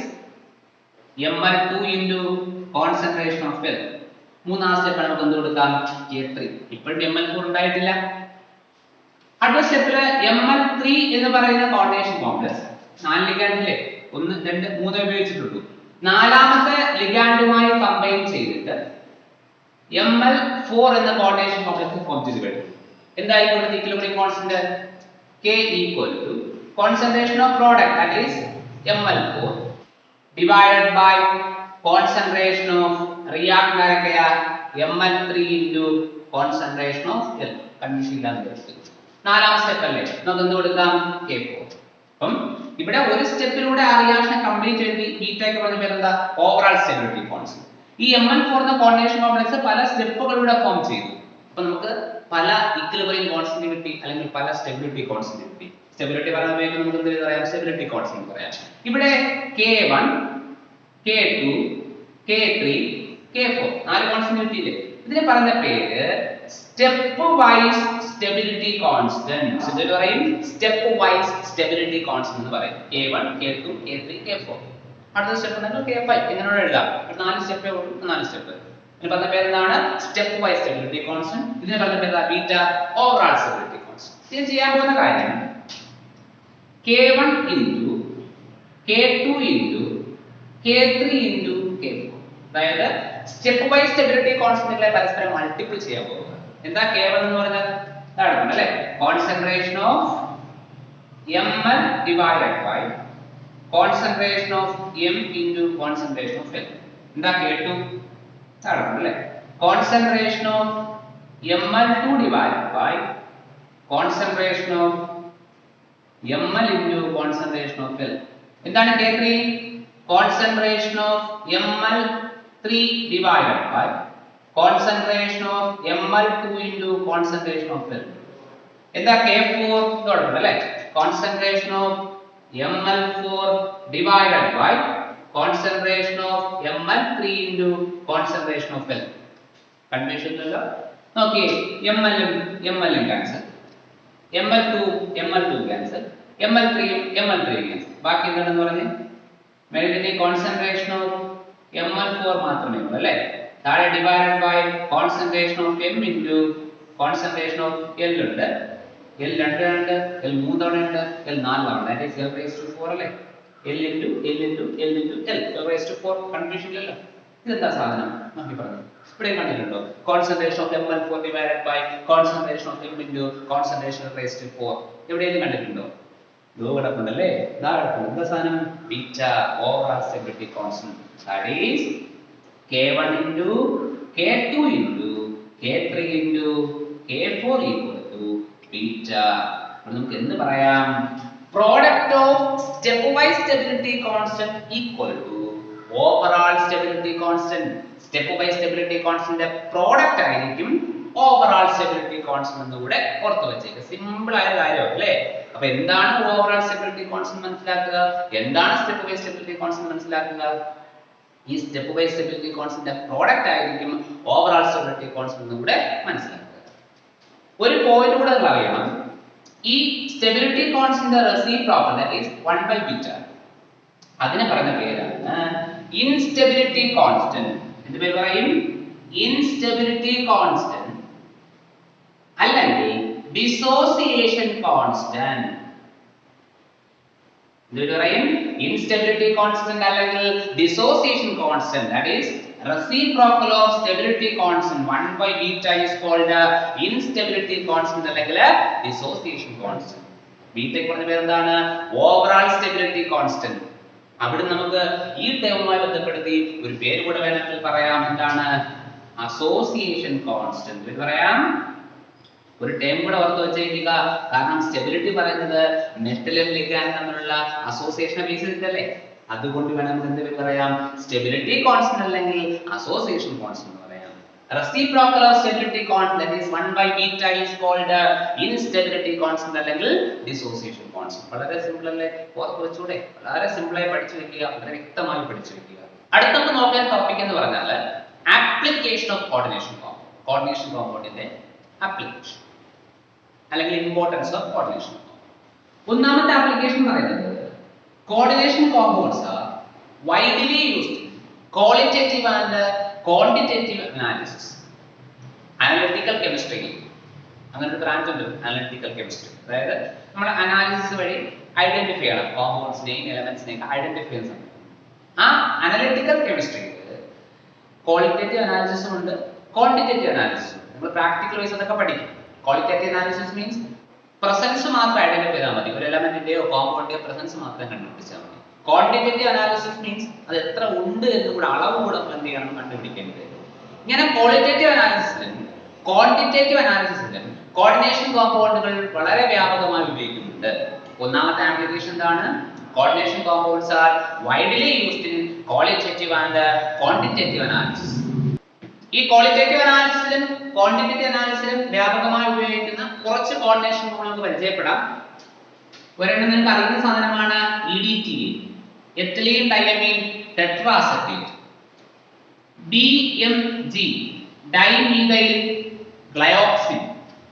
ml2 into concentration of L. മൂന്നാം സ്റ്റെപ്പ് നമുക്ക് എന്ത് കൊടുക്കാം? K3. ഇപ്പോൾ ml4 ഉണ്ടായിട്ടില്ല. അടുത്ത സ്റ്റെപ്പിൽ ml3 എന്ന് പറയുന്ന കോർഡിനേഷൻ കോംപ്ലക്സ് 4 ലിഗാൻഡിലെ 1 2 3 ഉപയോഗിച്ചിട്ടുള്ളൂ. നാലാമത്തെ ലിഗാൻഡുമായി കമ്പൈൻ ചെയ്തിട്ട് ml4 എന്ന കോർഡിനേഷൻ കോംപ്ലക്സ് ഫോം ചെയ്തു കഴിഞ്ഞു. എന്തായിരിക്കും ഇവിടുത്തെ equilibrium constant? K equal to concentration of product, that is ml4 divided by concentration of reactant ആയിരിക്കുക ml3 into concentration of L. Confusion ഇല്ലാതെ എടുത്തു. നാലാം സ്റ്റെപ്പ് അല്ലേ, നമുക്ക് എന്ത് കൊടുക്കാം? K4. അപ്പം ഇവിടെ ഒരു സ്റ്റെപ്പിലൂടെ ആ റിയാക്ഷൻ കംപ്ലീറ്റ് ചെയ്ത് ബീറ്റയ്ക്ക് പറഞ്ഞ പേരെന്താ? Overall stability constant. ഈ ml4 എന്ന കോർഡിനേഷൻ കോംപ്ലക്സ് പല സ്റ്റെപ്പുകളിലൂടെ ഫോം ചെയ്തു. അപ്പൊ നമുക്ക് പല ഇക്വിലിബ്രിയം കോൺസ്റ്റന്റ് കിട്ടി, അല്ലെങ്കിൽ പല സ്റ്റെബിലിറ്റി കോൺസ്റ്റന്റ് കിട്ടി. സ്റ്റെബിലിറ്റി പറയുന്ന പേര് നമുക്ക് എന്ത് പറയാം? സ്റ്റെബിലിറ്റി കോൺസ്റ്റന്റ് പറയാം. ഇവിടെ K1 K2 K3 K4 നാല് കോൺസ്റ്റന്റ് കിട്ടിയില്ലേ? ഇതിനെ പറയുന്ന പേര് സ്റ്റെപ്പ് വൈസ് സ്റ്റെബിലിറ്റി കോൺസ്റ്റന്റ്. ഇതിന് പറയും സ്റ്റെപ്പ് വൈസ് സ്റ്റെബിലിറ്റി കോൺസ്റ്റന്റ് എന്ന് പറയും. K1 K2 K3 K4. അടുത്ത സ്റ്റെപ്പ് ഉണ്ടെങ്കിൽ K5 ഇങ്ങനെ എഴുതാം. 4 സ്റ്റെപ്പേ ഉള്ളൂ. 4 സ്റ്റെപ്പ്. ഇതിന് പറഞ്ഞ പേരെന്താണ്? Step wise stability constant. ഇതിനെ പറഞ്ഞ പേര് ബീറ്റ ഓവറോൾ സ്റ്റെബിലിറ്റി കോൺസ്റ്റന്റ്. ഇത് ചെയ്യാൻ പോകുന്ന കാര്യം K1 into K2 into K3 into K4. അതായത് സ്റ്റെപ്പ് വൈസ് സ്റ്റെബിലിറ്റി കോൺസ്റ്റന്റുകളെ പരസ്പരം മൾട്ടിപ്പിൾ ചെയ്യാൻ പോകുക. എന്താ K1 എന്ന് പറഞ്ഞാൽ? ഇതാണ് അല്ലേ, concentration of ml divided by concentration of m into concentration of L. എന്താ K2? അല്ലേ, concentration of ml2 divided by concentration of ml into concentration of L. എന്താണ് K3? concentration of ml3 divided by concentration of ml2 into concentration of L. എന്താ K4? അല്ലേ, concentration of ml4 divided by concentration of ml3 into concentration of L. Confusion ഇല്ലല്ലോ. നോക്കിയേ, ml cancel, ml2 cancel, ml3 cancel. ബാക്കി എന്താണെന്ന് പറഞ്ഞേ? മേലിന്റെ concentration of ml4 മാത്രമേ ഉള്ളൂ അല്ലേ. താഴെ divided by concentration of m into concentration of L ഉണ്ട്. L 2 ഉണ്ട്, L 3 തവണ ഉണ്ട്, L 4 തവണ. that is L raised to 4 അല്ലേ. L into L into L into L, L raised to 4. Confusion ഇല്ലല്ലോ. ഇതെന്താ സാധനം? നോക്കി പറഞ്ഞു. ഇവിടെ കണ്ടിട്ടുണ്ടോ? Concentration of ml4 divided by concentration of m into concentration raised to 4. എവിടെയെങ്കിലും കണ്ടിട്ടുണ്ടോ? ദോ കിടപ്പുണ്ടല്ലേ, ദാ കിടപ്പുണ്ട്. എന്താ സാധനം? Beta overall stability constant. that is K1 into K2 into K3 into K4 equal to beta. നമുക്ക് എന്ത് പറയാം? product of stepwise stability constant equal to overall stability constant. stepwise stability constant ന്റെ product ആയിരിക്കും overall stability constant എന്ന് കൂടെ ഓർത്തു വെച്ചേക്കുക. Simple ആയ കാര്യം അല്ലേ. അപ്പോൾ എന്താണ് overall stability constant മനസ്സിലാക്കുക, എന്താണ് stepwise stability constant മനസ്സിലാക്കുക. ഈ stepwise stability constant ന്റെ product ആയിരിക്കും overall stability constant എന്ന് കൂടെ മനസ്സിലാക്കുക. ഒരു പോയിന്റ് കൂടെ അറിയണം. ഈ stability constant reciprocal, that is 1 by beta. അതിനെ പറയുന്ന പേരാണ് ഇൻസ്റ്റെബിലിറ്റി കോൺസ്റ്റന്റ്. എന്ത് പേര് പറയും? Instability constant dissociation constant. Instability constant അല്ലെങ്കിൽ dissociation constant, that is reciprocal of stability constant 1 by beta is called instability constant അല്ലെങ്കിൽ dissociation constant. ബീറ്റ പറഞ്ഞ പേര് എന്താണ്? Overall stability constant. അവിടെ നമുക്ക് ഈ ടേമുമായി ബന്ധപ്പെടുത്തി ഒരു പേര് കൂടെ വേണമെങ്കിൽ പറയാം. എന്താണ്? അസോസിയേഷൻ കോൺസ്റ്റന്റ് എന്ന് പറയാം. ഒരു ടേം കൂടെ ഓർത്ത് വെച്ചേക്കുക. കാരണം സ്റ്റെബിലിറ്റി പറയുന്നത് മെറ്റലും ലിഗാൻഡും തമ്മിലുള്ള അസോസിയേഷനെ ബേസ് ചെയ്തിട്ടല്ലേ. അതുകൊണ്ട് വേണം നമുക്ക് എന്ത് പേര് പറയാം? സ്റ്റെബിലിറ്റി കോൺസ്റ്റന്റ് അല്ലെങ്കിൽ അസോസിയേഷൻ കോൺസ്റ്റന്റ് എന്ന് പറയാം. Reciprocal of stability constant, that is 1 by beta is called instability constant അല്ലെങ്കിൽ dissociation constant. വളരെ സിമ്പിൾ അല്ലേ? ഓർത്ത് വെച്ചൂടെ? വളരെ സിമ്പിൾ ആയി പഠിച്ചു വെക്കുക, വളരെ വ്യക്തമായി പഠിച്ചു വെക്കുക. അടുത്ത നമുക്ക് നോക്കാൻ ടോപ്പിക് എന്ന് പറഞ്ഞാൽ application of coordination compound. Coordination കോമ്പൗണ്ടിന്റെ ആപ്ലിക്കേഷൻ അല്ലെങ്കിൽ ഇമ്പോർട്ടൻസ് ഓഫ് കോർഡിനേഷൻ. ഒന്നാമത്തെ ആപ്ലിക്കേഷൻ പറയുന്നത് coordination compounds are widely used qualitative and quantitative analysis. Analytical chemistry അങ്ങനെ ഒരു ബ്രാഞ്ച് ഉണ്ട്, അനലിറ്റിക്കൽ കെമിസ്ട്രി. അതായത് നമ്മൾ അനാലിസിസ് വഴി ഐഡന്റിഫൈ ചെയ്യണം കോമ്പൗണ്ട്സിനെയും എലമെന്റ്സിനെയും ഐഡന്റിഫൈ ചെയ്യുന്ന സമയത്ത് ആ അനലിറ്റിക്കൽ കെമിസ്ട്രിയിൽ ക്വാളിറ്റേറ്റീവ് അനാലിസിസും ഉണ്ട്, ക്വാണ്ടിറ്റേറ്റീവ് അനാലിസിസും ഉണ്ട്. നമ്മൾ പ്രാക്ടിക്കൽ വൈസ് അതൊക്കെ പഠിക്കും. ക്വാളിറ്റേറ്റീവ് അനാലിസിസ് മീൻസ് പ്രസൻസ് മാത്രം ഐഡന്റിഫൈ ചെയ്താൽ മതി, ഒരു എലമെന്റിന്റെയോ കോമ്പൗണ്ടിന്റെയോ പ്രസൻസ് മാത്രം കണ്ടുപിടിച്ചാൽ മതി. ക്വാണ്ടിറ്റേറ്റീവ് അനാലിസിസ് മീൻസ് അത് എത്ര ഉണ്ട് എന്ന് കൂടെ അളവ് കൂടെ എന്ത് ചെയ്യണം, കണ്ടുപിടിക്കേണ്ടത്. ഇങ്ങനെ ക്വാളിറ്റേറ്റീവ് അനാലിസിസിലും ക്വാണ്ടിറ്റേറ്റീവ് അനാലിസിസിലും കോർഡിനേഷൻ കോമ്പൗണ്ടുകൾ വളരെ വ്യാപകമായി ഉപയോഗിക്കുന്നുണ്ട്. ഒന്നാമത്തെ ആപ്ലിക്കേഷൻ എന്താണ്? Coordination compounds are widely used in qualitative and quantitative analysis. ഈ ക്വാളിറ്റേറ്റീവ് അനാലിസിസിലും ക്വാണ്ടിറ്റേറ്റീവ് അനാലിസിസിലും വ്യാപകമായി ഉപയോഗിക്കുന്ന കുറച്ച് കോർഡിനേഷൻ നമുക്ക് പരിചയപ്പെടാം. ഒരെണ്ണം നിങ്ങൾക്ക് അറിയുന്ന സാധനമാണ് EDTA, ethylene diamine tetraacetate. DMG, dimethyl glyoxime.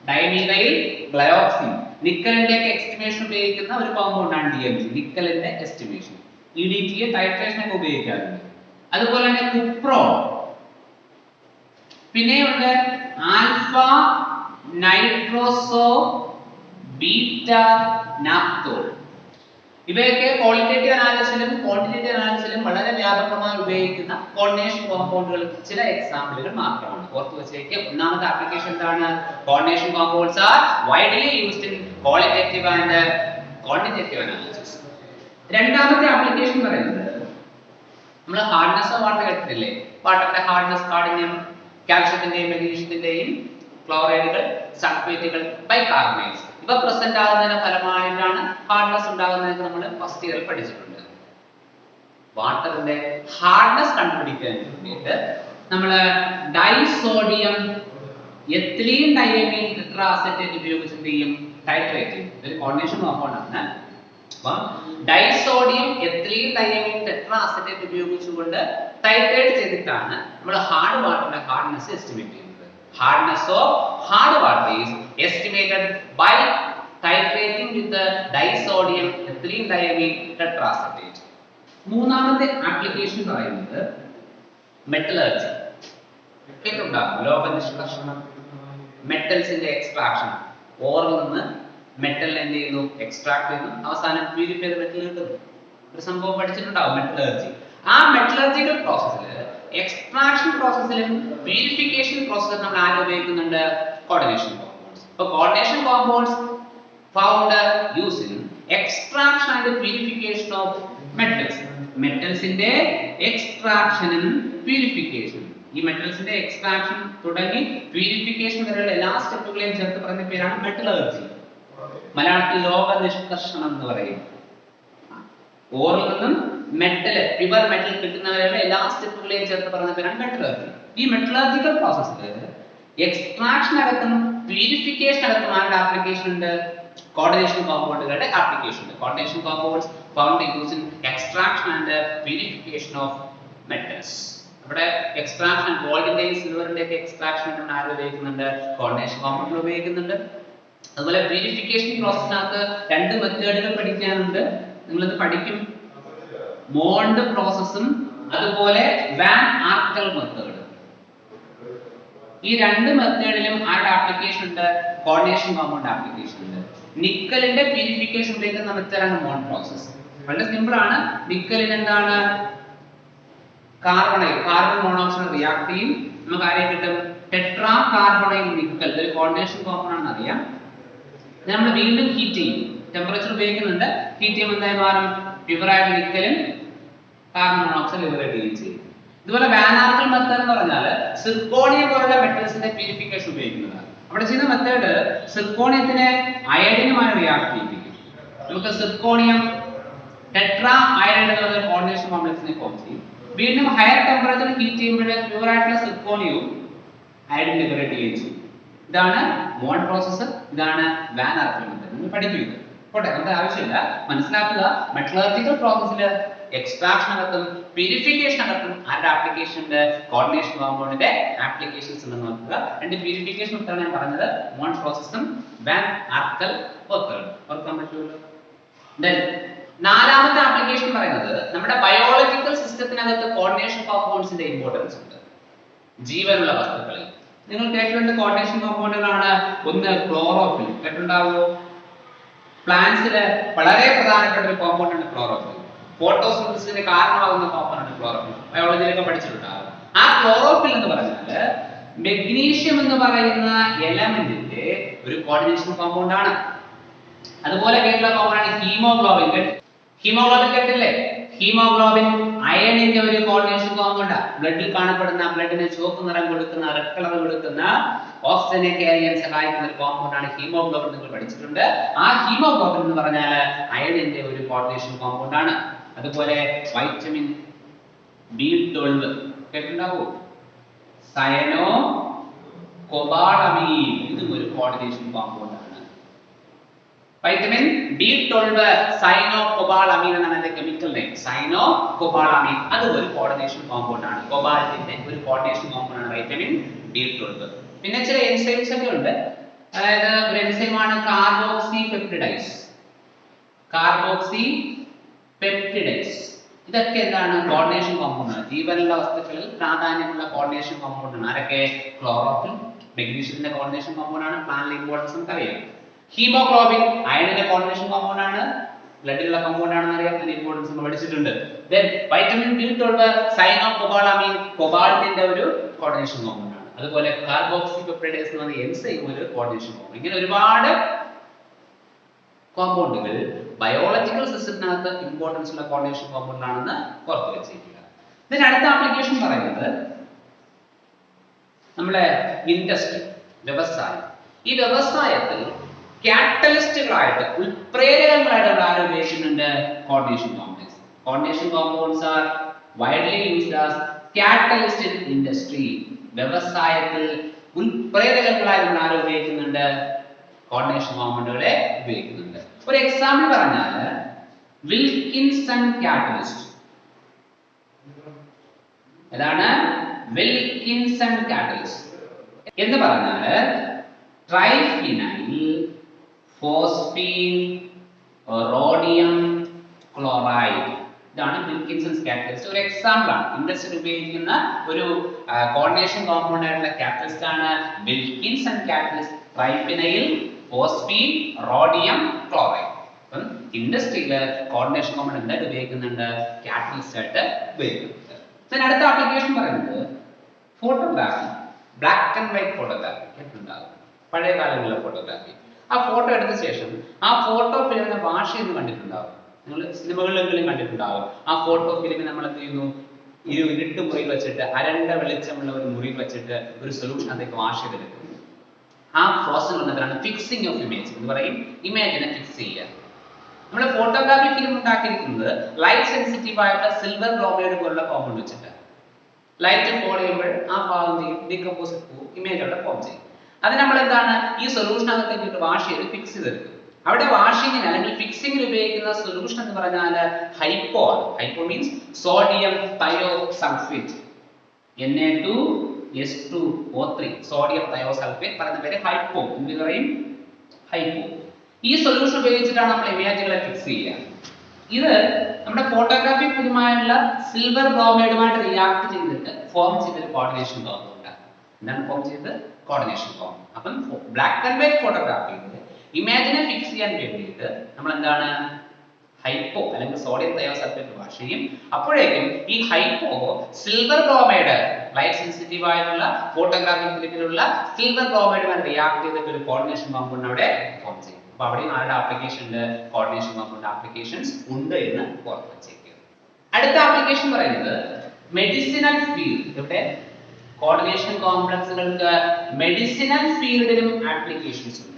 Dimethyl glyoxime നിക്കലിന്റെ എസ്റ്റിമേഷൻ ഉപയോഗിക്കുന്ന ഒരു കോമ്പൗണ്ട് ആണ് DMG, നിക്കലിന്റെ എസ്റ്റിമേഷൻ. EDTA ടൈട്രേഷൻ ഒക്കെ ഉപയോഗിക്കാറുണ്ട്. അതുപോലെ തന്നെ കുപ്രോൺ, പിന്നെയുണ്ട് ആൽഫ നൈട്രോസോ ബീറ്റ നാപ്തോൾ. ഇവയൊക്കെ ക്വാളിറ്റേറ്റീവ് അനാലിസിസിലും ക്വാണ്ടിറ്റേറ്റീവ് അനാലിസിസിലും വളരെ വ്യാപകമായി ഉപയോഗിക്കുന്ന കോർഡിനേഷൻ കോമ്പൗണ്ടുകൾ ചില എക്സാമ്പിളുകൾ മാത്രമാണ്. ഓർത്തു വെച്ചേക്ക്. ഒന്നാമത്തെ ആപ്ലിക്കേഷൻ എന്താണ്? Coordination compounds are widely used in qualitative and quantitative analysis. രണ്ടാമത്തെ ആപ്ലിക്കേഷൻ പറയുന്നത് നമ്മൾ ഹാർഡ്നെസ് ഓഫ് വാട്ടർ കേട്ടിട്ടില്ലേ? വാട്ടറിന്റെ ഹാർഡ്നെസ്, കാഠിന്യം, കാൽഷ്യത്തിന്റെയും മഗ്നീഷ്യത്തിന്റെയും ക്ലോറൈഡുകൾ, സൾഫേറ്റുകൾ, ബൈകാർബണേറ്റ്സ് ഇവ പ്രസന്റ് ആകുന്നതിന്റെ ഫലമായിട്ടാണ് ഹാർഡ്നെസ് ഉണ്ടാകുന്നതെന്ന് നമ്മൾ ഫസ്റ്റ് ഇയറിൽ പഠിച്ചിട്ടുണ്ട്. വാട്ടറിന്റെ ഹാർഡ്നെസ് കണ്ടുപിടിക്കാൻ വേണ്ടിയിട്ട് നമ്മൾ ഡൈസോഡിയം എത്തിലീൻ ഡയമീൻ ടെട്രാസെറ്റേറ്റ് ഉപയോഗിച്ച് എന്ത് ചെയ്യും? ടൈട്രേറ്റ് ചെയ്യും. ഇതൊരു കോർഡിനേഷൻ കോമ്പൗണ്ട് ആണ്. അപ്പം ഡൈസോഡിയം എത്തിലീൻ ഡയമീൻ ടെട്രാസെറ്റേറ്റ് ഉപയോഗിച്ചുകൊണ്ട് ടൈട്രേറ്റ് ചെയ്തിട്ടാണ് നമ്മൾ ഹാർഡ് വാട്ടറിന്റെ ഹാർഡ്നെസ് എസ്റ്റിമേറ്റ് ചെയ്യുന്നത്. Hardness of hard water is estimated by titrating with the disodium ethylene diamine tetracetate. മൂന്നാമത്തെ ആപ്ലിക്കേഷൻ പറയുന്നത് മെറ്റലർജി. കേട്ടിട്ടുണ്ടാകും, ലോഹ നിഷ്കർഷണം, മെറ്റൽസിന്റെ എക്സ്ട്രാക്ഷൻ. ഓറിൽ നിന്ന് മെറ്റൽ എന്ത് ചെയ്യുന്നു? എക്സ്ട്രാക്ട് ചെയ്യുന്നു, അവസാനം പ്യൂരിഫൈ ചെയ്ത മെറ്റൽ കിട്ടുന്നു. ഒരു സംഭവം പഠിച്ചിട്ടുണ്ടാവും, മെറ്റലർജി. ആ മെറ്റലർജിക്കൽ പ്രോസസ്സിൽ എക്സ്ട്രാക്ഷൻ പ്രോസസ്സിലും പ്യൂരിഫിക്കേഷൻ പ്രോസസ്സിലും നമ്മൾ ആര് ഉപയോഗിക്കുന്നുണ്ട്? Coordination compounds. അപ്പോൾ coordination compounds found using extraction and purification of metals. മെറ്റൽസിന്റെ എക്സ്ട്രാക്ഷനും പ്യൂരിഫിക്കേഷനും, ഈ മെറ്റൽസിന്റെ എക്സ്ട്രാക്ഷൻ തുടങ്ങി പ്യൂരിഫിക്കേഷൻ വരെയുള്ള എല്ലാ സ്റ്റെപ്പുകളെയും ചേർത്ത് പറയുന്ന പേരാണ് മെറ്റലർജി. മലയാളത്തിൽ ലോഹ നിഷ്കർഷണം എന്ന് പറയും. ഓറിൽ നിന്നും മെറ്റൽ, പ്യുവർ മെറ്റൽ കിട്ടുന്നവരുടെ എല്ലാ സ്റ്റെപ്പുകളെയും ചേർത്ത് പറയുന്ന പേരാണ് മെറ്റലർജി. ഈ മെറ്റലർജിക്കൽ പ്രോസസ്സിൽ എക്സ്ട്രാക്ഷൻ അടക്കം പ്യൂരിഫിക്കേഷൻ അടക്കം ആരുടെ ആപ്ലിക്കേഷൻ ഉണ്ട്? കോർഡിനേഷൻ കോമ്പൗണ്ടുകളുടെ ആപ്ലിക്കേഷൻ ഉണ്ട്. Coordination compounds found use in extraction and purification of metals. ഇവിടെ എക്സ്ട്രാക്ഷൻ, ഗോൾഡിന്റെയും സിൽവറിന്റെയും ഒക്കെ എക്സ്ട്രാക്ഷൻ നമ്മൾ ആര് ഉപയോഗിക്കുന്നുണ്ട്? കോർഡിനേഷൻ കോമ്പൗണ്ടുകൾ ഉപയോഗിക്കുന്നുണ്ട്. അതുപോലെ പ്യൂരിഫിക്കേഷൻ പ്രോസസ്സിനകത്ത് രണ്ട് മെത്തേഡുകൾ പഠിക്കാനുണ്ട്. നിങ്ങളിത് പഠിക്കും. മോണ്ട് പ്രോസസ്സും അതുപോലെ വാൻ ആർക്കൽ മെത്തേഡ്. ഈ രണ്ട് മെത്തേഡിലും ആരുടെ ആപ്ലിക്കേഷൻ ഉണ്ട്? കോർഡിനേഷൻ കോമ്പൗണ്ട് ആപ്ലിക്കേഷൻ ഉണ്ട്. നിക്കലിന്റെ പ്യൂരിഫിക്കേഷൻ ഉപയോഗിക്കുന്ന മെത്തേഡാണ് മോൺ പ്രോസസ്. വളരെ സിമ്പിൾ ആണ്. നിക്കലിന് എന്താണ്? കാർബൺ മോണോക്സൈഡ് റിയാക്ട് ചെയ്യും, നമുക്ക് ആരെ കിട്ടും? Tetra carbonyl nickel. ഇതൊരു കോർഡിനേഷൻ കോമ്പൗണ്ട് ആണെന്ന് അറിയാം. നമ്മൾ വീണ്ടും ഹീറ്റ് ചെയ്യും, ടെമ്പറേച്ചർ ഉപയോഗിക്കുന്നുണ്ട്. ഹീറ്റ് ചെയ്യുമ്പോൾ എന്തായി മാറും? പ്യുവറായിട്ട് നിക്കലും കാർബൺ മോണോക്സൈഡ് ലിബറേറ്റ് ചെയ്യുകയും ചെയ്യും. ഇതുപോലെ വാൻ ആർക്കൽ മെത്തേഡ് എന്ന് പറഞ്ഞാൽ സിർക്കോണിയം പോലുള്ള മെറ്റൽസിന്റെ പ്യൂരിഫിക്കേഷൻ ഉപയോഗിക്കുന്നതാണ്. അവിടെ ചെയ്യുന്ന മെത്തേഡ് സിർക്കോണിയത്തിനെ അയഡിനുമായി റിയാക്ട് ചെയ്യിപ്പിക്കും. നമുക്ക് സിർക്കോണിയം ടെട്രാ അയഡൈഡ് എന്നുള്ള കോർഡിനേഷൻ കോംപ്ലക്സിനെ ഫോം ചെയ്യും. വീണ്ടും ഹയർ ടെമ്പറേച്ചറിൽ ഹീറ്റ് ചെയ്യുമ്പോൾ പ്യൂർ ആയിട്ടുള്ള സിർക്കോണിയവും അയഡിൻ ലിബറേറ്റ് ചെയ്യുകയും ചെയ്യും. ഇതാണ് മോൺ പ്രോസസ്സ്, ഇതാണ് വാൻ ആർക്കൽ മെത്തേഡ്. നിങ്ങൾ പഠിക്കുക. പോട്ടെ, നമുക്ക് ആവശ്യമില്ല. മനസ്സിലാക്കുക, മെറ്റലർജിക്കൽ പ്രോസസ്സിൽ എക്സ്ട്രാക്ഷനകത്തും പ്യൂരിഫിക്കേഷനകത്തും ആരുടെ ആപ്ലിക്കേഷൻ ഉണ്ട്? കോർഡിനേഷൻ കോമ്പൗണ്ടിന്റെ ആപ്ലിക്കേഷൻസ് ഉണ്ടെന്ന് നോക്കുക. രണ്ട് പ്യൂരിഫിക്കേഷൻ ഉത്തരം ഞാൻ പറഞ്ഞത് മോൺ പ്രോസസ്സും വാൻ ആർക്കൽ മെത്തേഡും ഓർക്കാൻ പറ്റുമല്ലോ. നാലാമത്തെ ആപ്ലിക്കേഷൻ പറയുന്നത് നമ്മുടെ ബയോളജിക്കൽ സിസ്റ്റത്തിനകത്ത് കോർഡിനേഷൻ കോമ്പൗണ്ട്സിന്റെ ഇമ്പോർട്ടൻസ് ഉണ്ട്. ജീവനുള്ള വസ്തുക്കളിൽ നിങ്ങൾ കേട്ടിട്ടുണ്ട് കോർഡിനേഷൻ കോമ്പൗണ്ടുകളാണ്. ഒന്ന് ക്ലോറോഫിൽ കേട്ടിട്ടുണ്ടാവുമോ? പ്ലാന്റ്സില് വളരെ പ്രധാനപ്പെട്ട ഒരു കോമ്പൗണ്ട് ആണ് ക്ലോറോഫിൽ. ഫോട്ടോസിന്തസിസിന് കാരണമാകുന്ന കോമ്പൗണ്ട് ആണ് ക്ലോറോഫിൽ. ബയോളജിയിലൊക്കെ പഠിച്ചിട്ടുണ്ടാവും. ആ ക്ലോറോഫിൽ എന്ന് പറഞ്ഞാൽ മെഗ്നീഷ്യം എന്ന് പറയുന്ന എലമെന്റിന്റെ ഒരു കോർഡിനേഷൻ കോമ്പൗണ്ട് ആണ്. അതുപോലെ കേട്ടുള്ള കോമ്പൗണ്ട് ആണ് ഹീമോഗ്ലോബിൻ. ഹീമോഗ്ലോബിൻ കേട്ടില്ലേ? ഹീമോഗ്ലോബിൻ അയണിന്റെ ഒരു കോർഡിനേഷൻ കോമ്പൗണ്ട്. ബ്ലഡിൽ കാണപ്പെടുന്ന, ബ്ലഡിന് ചുവപ്പ് നിറം കൊടുക്കുന്ന, റെഡ് കളർ കൊടുക്കുന്ന, ഓക്സിജനെ ക്യാരി ചെയ്യാൻ സഹായിക്കുന്ന ഒരു കോമ്പൗണ്ട് ആണ് ഹീമോഗ്ലോബിൻ. നിങ്ങൾ പഠിച്ചിട്ടുണ്ട്. ആ ഹീമോഗ്ലോബിൻ എന്ന് പറഞ്ഞാൽ അയണിന്റെ ഒരു കോർഡിനേഷൻ കോമ്പൗണ്ട് ആണ്. അതുപോലെ വൈറ്റമിൻ B12 കേട്ടിട്ടുണ്ടാവോ? സയനോ കൊബാളമീൻ, ഇതും ഒരു കോർഡിനേഷൻ കോമ്പൗണ്ട് ആണ്. വൈറ്റമിൻ B12 സൈനോകൊബാളമീൻ എന്നാണ് അതിന്റെ കെമിക്കൽ നെയിം. സൈനോകൊബാളമീൻ അത് ഒരു കോർഡിനേഷൻ കോമ്പൗണ്ട് ആണ്. കൊബാൾട്ടിന്റെ ഒരു കോർഡിനേഷൻ കോമ്പൗണ്ട് ആണ് വൈറ്റമിൻ B12. പിന്നെ ചില എൻസൈംസ് ഒക്കെ ഉണ്ട്. അതായത് ഒരു എൻസൈമാണ് കാർബോക്സി പെപ്റ്റിഡൈസ്. കാർബോക്സി പെപ്റ്റിഡൈസ് ഇതൊക്കെ എന്താണ്? കോർഡിനേഷൻ കോമ്പൗണ്ട് ആണ്. ജീവനുള്ള വസ്തുക്കളിൽ പ്രാധാന്യമുള്ള കോർഡിനേഷൻ കോമ്പൗണ്ട് ആണ്. ആരൊക്കെ? ക്ലോറോഫിൽ മെഗ്നീഷ്യത്തിന്റെ കോർഡിനേഷൻ കോമ്പൗണ്ട് ആണ്. പ്ലാന്റിലെ ഇമ്പോർട്ടൻസ് നമുക്കറിയാം. ഹീമോഗ്ലോബിൻ അയണിന്റെ കോർഡിനേഷൻ കോമ്പൗണ്ട് ആണ്. ബ്ലഡിലുള്ള കോമ്പൗണ്ട് ആണെന്ന് അറിയാം. അതിന്റെ ഇമ്പോർട്ടൻസ് നമ്മൾ പഠിച്ചിട്ടുണ്ട്. ദെൻ വൈറ്റമിൻ B12 സൈനോകൊബാളമീൻ കൊബാൾട്ടിന്റെ ഒരു കോർഡിനേഷൻ കോമ്പൗണ്ട് ആണ്. അതുപോലെ കാർബോക്സി പെപ്റ്റിഡൈസ് എന്ന് പറയുന്ന എൻസൈം ഒരു കോർഡിനേഷൻ കോമ്പൗണ്ട്. ഇങ്ങനെ ഒരുപാട് കോമ്പൗണ്ടുകൾ ബയോളജിക്കൽ സിസ്റ്റത്തിനകത്ത് ഇമ്പോർട്ടൻസ് ഉള്ള കോർഡിനേഷൻ കോമ്പൗണ്ട് ആണെന്ന് ഓർത്ത് വെച്ചിരിക്കുക. ഇതിന് അടുത്ത ആപ്ലിക്കേഷൻ പറയുന്നത് നമ്മുടെ ഇൻഡസ്ട്രി, വ്യവസായം. ഈ വ്യവസായത്തിൽ കാറ്റലിസ്റ്റുകളായിട്ട്, ഉൽപ്രേരകങ്ങളായിട്ട് നമ്മൾ ആരെ ഉപയോഗിക്കുന്നുണ്ട്? Coordination compounds. Coordination compounds are widely used as catalyst in industry. വ്യവസായത്തിൽ ഉൽപ്രേരകങ്ങളായി നമ്മൾ ആരെ ഉപയോഗിക്കുന്നുണ്ട്? കോർഡിനേഷൻ കോമ്പൗണ്ടുകളെ ഉപയോഗിക്കുന്നുണ്ട്. ഒരു എക്സാമ്പിൾ പറഞ്ഞാൽ വിൽക്കിൻസൺ കാറ്റലിസ്റ്റ്. ഏതാണ്? വിൽക്കിൻസൺ കാറ്റലിസ്റ്റ് എന്ന് പറഞ്ഞാൽ ട്രൈഫിനൈൽ ഫോസ്ഫീൻ റോഡിയം ക്ലോറൈഡ്. ഇതാണ് വിൽക്കിൻസൺ കാറ്റലിസ്റ്റ്. ഒരു എക്സാമ്പിൾ ആണ്. ഇൻഡസ്ട്രിയിൽ ഉപയോഗിക്കുന്ന ഒരു കോർഡിനേഷൻ കോമ്പൗണ്ട് ആയിട്ടുള്ള കാറ്റലിസ്റ്റ് ആണ് Wilkinson catalyst. Triphenyl phosphine rhodium chloride. അപ്പം ഇൻഡസ്ട്രിയില് കോർഡിനേഷൻ കോമ്പൗണ്ട് എന്തായിട്ട് ഉപയോഗിക്കുന്നുണ്ട്? കാറ്റലിസ്റ്റ് ആയിട്ട് ഉപയോഗിക്കുന്നുണ്ട്. പിന്നെ അടുത്ത ആപ്ലിക്കേഷൻ പറയുന്നത് photography. Black and white photography കേട്ടിട്ടുണ്ടാകും. പഴയ കാലങ്ങളിലെ ഫോട്ടോഗ്രാഫി. ആ ഫോട്ടോ എടുത്ത ശേഷം ആ ഫോട്ടോ ഫിലിമിനെ വാഷ് ചെയ്ത് കണ്ടിട്ടുണ്ടാവും. നിങ്ങൾ സിനിമകളിലെങ്കിലും കണ്ടിട്ടുണ്ടാവും. ആ ഫോട്ടോ ഫിലിമിൽ നമ്മൾ എന്ത് ചെയ്യുന്നു? ഈ ഇരുട്ട് മുറിയിൽ വെച്ചിട്ട്, അരണ്ട വെളിച്ചമുള്ള ഒരു മുറിയിൽ വെച്ചിട്ട് ഒരു സൊല്യൂഷൻ അതിലേക്ക് വാഷ് ചെയ്തെടുക്കുന്നു. ആ പ്രോസസ് വന്നതാണ് ഫിക്സിംഗ് ഓഫ് ഇമേജ് എന്ന് പറയും. ഇമേജിനെ ഫിക്സ് ചെയ്യുക. നമ്മൾ ഫോട്ടോഗ്രാഫി ഫിലിം ഉണ്ടാക്കിയിരിക്കുന്നത് ലൈറ്റ് സെൻസിറ്റീവ് ആയിട്ടുള്ള സിൽവർ ബ്രോമൈഡ് പോലുള്ള കോമ്പൗണ്ട് വെച്ചിട്ട് ലൈറ്റ് ഫോൾ ചെയ്യുമ്പോൾ ആ ഭാഗം ഡീകമ്പോസ് പോകും, ഇമേജ് അവിടെ ഫോം ചെയ്യും. അത് നമ്മൾ എന്താണ്? ഈ സൊല്യൂഷൻ അകത്തേക്ക് വാഷ് ചെയ്ത് ഫിക്സ് ചെയ്തെടുക്കും. അവിടെ വാഷിങ്ങിന് അല്ലെങ്കിൽ ഫിക്സിങ്ങിന് ഉപയോഗിക്കുന്ന സൊല്യൂഷൻ എന്ന് പറഞ്ഞാൽ hypo. Hypo means sodium thiosulphate. Na2S2O3 sodium thiosulphate പറയുന്ന പേര് ഹൈപ്പോ. എന്ത് പറയും? ഹൈപ്പോ. ഈ സൊല്യൂഷൻ ഉപയോഗിച്ചിട്ടാണ് നമ്മൾ ഇമേജുകളെ ഫിക്സ് ചെയ്യുക. ഇത് നമ്മുടെ ഫോട്ടോഗ്രാഫി ഫിലിമായുള്ള സിൽവർ ബ്രോമൈഡുമായിട്ട് റിയാക്ട് ചെയ്തിട്ട് ഫോം ചെയ്തൊരു കോർഡിനേഷൻ കോമ്പൗണ്ട്. എന്താണ് ഫോം ചെയ്തത്? Coordination form. അപ്പം ബ്ലാക്ക് ആൻഡ് വൈറ്റ് ഫോട്ടോഗ്രാഫിയിൽ ഇമേജിനെ ഫിക്സ് ചെയ്യാൻ വേണ്ടിയിട്ട് നമ്മൾ എന്താണ് ഹൈപ്പോ അല്ലെങ്കിൽ സോഡിയം തയോസൾഫേറ്റ് വാഷ് ചെയ്യും. അപ്പോഴേക്കും ഈ hypo silver bromide, light sensitive ആയിട്ടുള്ള ഫോട്ടോഗ്രാഫിക് ഫിലിമിലുള്ള സിൽവർ ബ്രോമൈഡുമായി റിയാക്ട് ചെയ്തിട്ട് ഒരു കോർഡിനേഷൻ കോമ്പൗണ്ട് അവിടെ ഫോം ചെയ്യും. അപ്പോൾ അവിടെ ആരുടെ ആപ്ലിക്കേഷൻ ഉണ്ട്? കോർഡിനേഷൻ കോമ്പൗണ്ട് ആപ്ലിക്കേഷൻസ് ഉണ്ട് എന്ന് ഓർത്ത് വെച്ചേക്കുക. അടുത്ത ആപ്ലിക്കേഷൻ പറയുന്നത് മെഡിസിനൽ ഫീൽഡ്. ഇവിടെ കോർഡിനേഷൻ കോംപ്ലക്സുകൾക്ക് മെഡിസിനൽ ഫീൽഡിലും ആപ്ലിക്കേഷൻസ് ഉണ്ട്.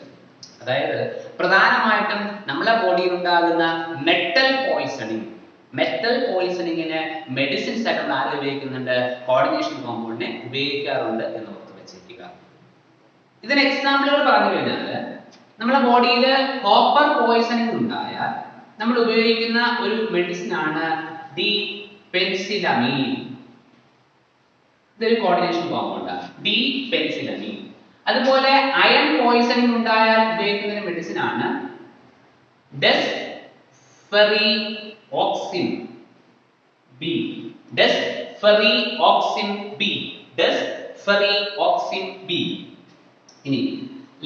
അതായത് പ്രധാനമായിട്ടും നമ്മുടെ ബോഡിയിൽ ഉണ്ടാകുന്ന മെറ്റൽ പോയിസണിങ്ങിന് മെഡിസിൻസ് ആയിട്ട് നമ്മൾ ആര് ഉപയോഗിക്കുന്നുണ്ട്? കോർഡിനേഷൻ കോമ്പൗണ്ടിനെ ഉപയോഗിക്കാറുണ്ട് എന്ന് ഓർത്ത് വെച്ചിരിക്കുക. ഇതിന് എക്സാമ്പിളുകൾ പറഞ്ഞു കഴിഞ്ഞാൽ നമ്മുടെ ബോഡിയിൽ കോപ്പർ പോയിസണിങ് ഉണ്ടായാൽ നമ്മൾ ഉപയോഗിക്കുന്ന ഒരു മെഡിസിൻ ആണ് ഡി പെൻസിലമീൻ. ഇതൊരു കോർഡിനേഷൻ കോമ്പൗണ്ടാണ്, ഡി പെൻസിലമീൻ. അതുപോലെ അയൺ പോയിസണിങ് ഉണ്ടായാൽ ഉപയോഗിക്കുന്ന ഒരു മെഡിസിൻ ആണ് ഡെസ്ഫെറിഓക്സിൻ ബി. ഇനി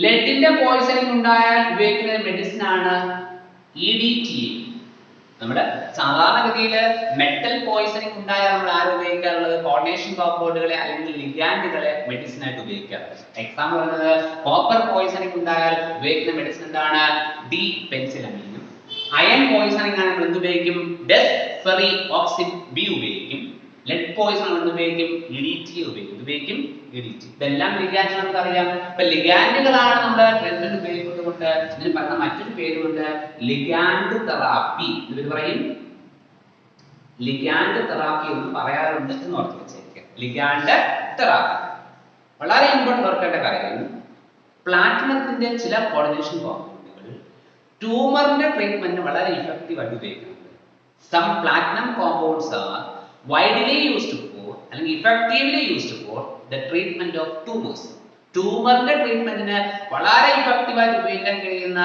ലെഡിന്റെ പോയിസണിങ് ഉണ്ടായാൽ ഉപയോഗിക്കുന്ന മെഡിസിൻ ആണ് EDTA. നമ്മുടെ സാധാരണഗതിയിൽ മെറ്റൽ പോയിസണിങ് ഉണ്ടായാൽ നമ്മൾ ആര് ഉപയോഗിക്കാറുള്ളത്? കോർഡിനേഷൻ കോമ്പൗണ്ടുകളെ അല്ലെങ്കിൽ ലിഗാൻഡുകളെ മെഡിസിൻ ആയിട്ട് ഉപയോഗിക്കാറുണ്ട്. എക്സാമ്പിൾ പറയുന്നത് കോപ്പർ പോയിസണിങ് ഉണ്ടായാൽ ഉപയോഗിക്കുന്ന മെഡിസിൻ എന്താണ്? ഡി പെൻസിലമീനും. അയൺ പോയിസണിങ് ആണ് നമ്മൾ എന്ത് ഉപയോഗിക്കും? ഡെസ്ഫെറിഓക്സിൻ ബി ഉപയോഗിക്കും. ലെഡ് പോയിസൺ എന്ത് ഉപയോഗിക്കും? EDTA ഉപയോഗിക്കും. ഇതെല്ലാം ലിഗാൻഡ് നമുക്ക് അറിയാം. അപ്പൊ ലിഗാൻഡുകളാണ് നമ്മുടെ ട്രീറ്റ്മെന്റ് ഉപയോഗിക്കുന്നത് കൊണ്ട് ഇതിന് പറയുന്ന മറ്റൊരു പേരുണ്ട് ലിഗാൻഡ് തെറാപ്പി. ഇത് പറയും ലിഗാൻഡ് തെറാപ്പി എന്ന് പറയാറുണ്ട് എന്ന് ഓർത്ത് വെച്ചേക്കുക. ലിഗാൻഡ് തെറാപ്പി വളരെ ഇമ്പോർട്ടന്റ് ഓർക്കേണ്ട കാര്യം. പ്ലാറ്റിനത്തിന്റെ ചില കോർഡിനേഷൻ കോമ്പൗണ്ടുകൾ ട്യൂമറിന്റെ ട്രീറ്റ്മെന്റിന് വളരെ ഇഫക്റ്റീവ് ആയിട്ട് ഉപയോഗിക്കുന്നുണ്ട്. Some platinum compounds are widely used for അല്ലെങ്കിൽ effectively used for the treatment of tumors. ട്യൂമറിന്റെ ട്രീറ്റ്മെന്റിന് വളരെ ഇഫക്റ്റീവ് ആയിട്ട് ഉപയോഗിക്കാൻ കഴിയുന്ന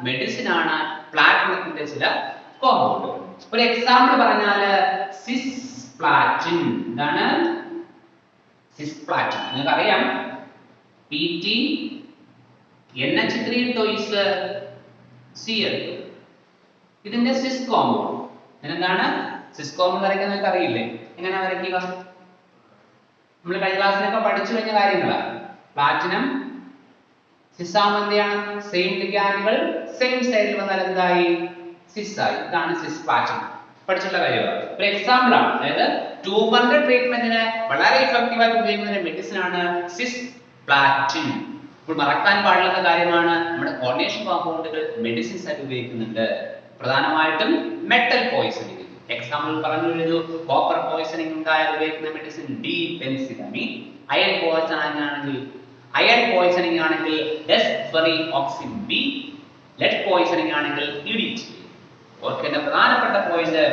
മെഡിസിൻ ആണ് പ്ലാറ്റിനത്തിന്റെ ചില കോമ്പൗണ്ടുകൾ. ഒരു എക്സാമ്പിൾ പറഞ്ഞാൽ സിസ്പ്ലാറ്റിൻ. എന്താണ് സിസ്പ്ലാറ്റിൻ? നിങ്ങൾക്ക് അറിയാം PT NH3 ടോയ്സ് Cl. ഇതിന്റെ സിസ് കോമ്പൗണ്ട്. എന്താണ് സിസ് കോമ്പൗണ്ട് വരയ്ക്കാൻ നിങ്ങൾക്ക് അറിയില്ലേ? എങ്ങനെ വരയ്ക്കുക? നമ്മൾ കഴിഞ്ഞ ക്ലാസ്സിലൊക്കെ പഠിച്ചു കഴിഞ്ഞ കാര്യങ്ങളാണ്. പ്ലാറ്റിനം സിസ് ആവുമ്പോൾ എന്താണ്? സെയിം ലിഗാൻഡുകൾ സെയിം സൈഡിൽ വന്നാൽ എന്തായി? സിസ് ആയി. ഇതാണ് സിസ് പ്ലാറ്റിനം. പഠിച്ചുള്ള കാര്യമാണ്. ഒരു എക്സാമ്പിൾ ആണ്. അതായത് ട്യൂമറിന്റെ ട്രീറ്റ്മെന്റിന് വളരെ ഇഫക്റ്റീവ് ആയിട്ട് ഉപയോഗിക്കുന്ന മെഡിസിൻ ആണ് സിസ് പ്ലാറ്റിൻ. ഇപ്പോൾ മറക്കാൻ പാടില്ലാത്ത കാര്യമാണ്, നമ്മുടെ കോർഡിനേഷൻ കോമ്പൗണ്ടുകൾ മെഡിസിൻസ് ആയിട്ട് ഉപയോഗിക്കുന്നുണ്ട്. പ്രധാനമായിട്ടും മെറ്റൽ പോയിസണിങ്. എക്സാമ്പിൾ പറഞ്ഞു കഴിഞ്ഞു. കോപ്പർ പോയിസണിങ് ഉണ്ടായാൽ ഉപയോഗിക്കുന്ന മെഡിസിൻ ഡി പെൻസിലമീൻ. അയൺ പോയിസണിങ് ആണെങ്കിൽ ഡെസ്ഫെറിഓക്സിൻ ബി. ലെഡ് പോയിസണിങ് ആണെങ്കിൽ EDTA. ഓർക്കേണ്ട പ്രധാനപ്പെട്ട പോയിന്റ്,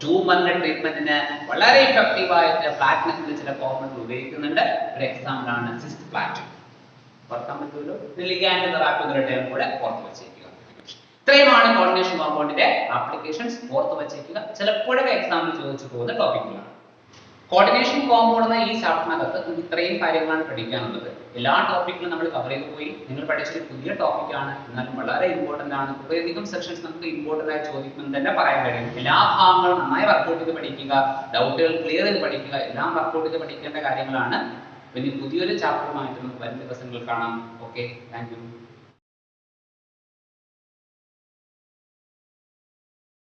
ട്യൂമറിന്റെ ട്രീറ്റ്മെന്റിന് വളരെ ഇഫക്റ്റീവ് ആയിട്ട് പ്ലാറ്റിനത്തിന്റെ ചില കോമ്പൗണ്ടുകൾ ഉപയോഗിക്കുന്നുണ്ട്. ഒരു എക്സാമ്പിൾ ആണ് സിസ്പ്ലാറ്റിൻ. ഓർക്കാൻ പറ്റുമല്ലോ. ലിഗാൻഡ് തെറാപ്പി എന്നൊരു ടേം കൂടെ ഓർത്ത് വെച്ചേക്കുക. ഇത്രയുമാണ് കോർഡിനേഷൻ കോമ്പൗണ്ടിന്റെ ആപ്ലിക്കേഷൻസ്. ഓർത്ത് വെച്ചേക്കുക. ചിലപ്പോഴൊക്കെ എക്സാമിൽ ചോദിച്ചു പോകുന്ന ടോപ്പിക്കുകളാണ്. കോർഡിനേഷൻ കോമ്പൗണ്ട് എന്ന ഈ ചാപ്റ്ററിനകത്ത് നമുക്ക് ഇത്രയും കാര്യങ്ങളാണ് പഠിക്കാനുള്ളത്. എല്ലാ ടോപ്പിക്കിലും നമ്മൾ കവർ ചെയ്തു പോയി. നിങ്ങൾ പഠിച്ചൊരു പുതിയ ടോപ്പിക്കാണ്, എന്നാലും വളരെ ഇമ്പോർട്ടന്റ് ആണ്. കുറേയധികം സെക്ഷൻസ് നമുക്ക് ഇമ്പോർട്ടന്റ് ആയി ചോദിക്കുമെന്ന് തന്നെ പറയാൻ കഴിയും. എല്ലാ ഭാഗങ്ങളും നന്നായി വർക്ക്ഔട്ട് ചെയ്ത് പഠിക്കുക, ഡൗട്ടുകൾ ക്ലിയർ ചെയ്ത് പഠിക്കുക, എല്ലാം വർക്ക്ഔട്ട് ചെയ്ത് പഠിക്കേണ്ട കാര്യങ്ങളാണ്. പിന്നെ പുതിയൊരു ചാപ്റ്ററുമായിട്ട് നമുക്ക് വരും ദിവസങ്ങളിൽ കാണാം. Okay, thank you.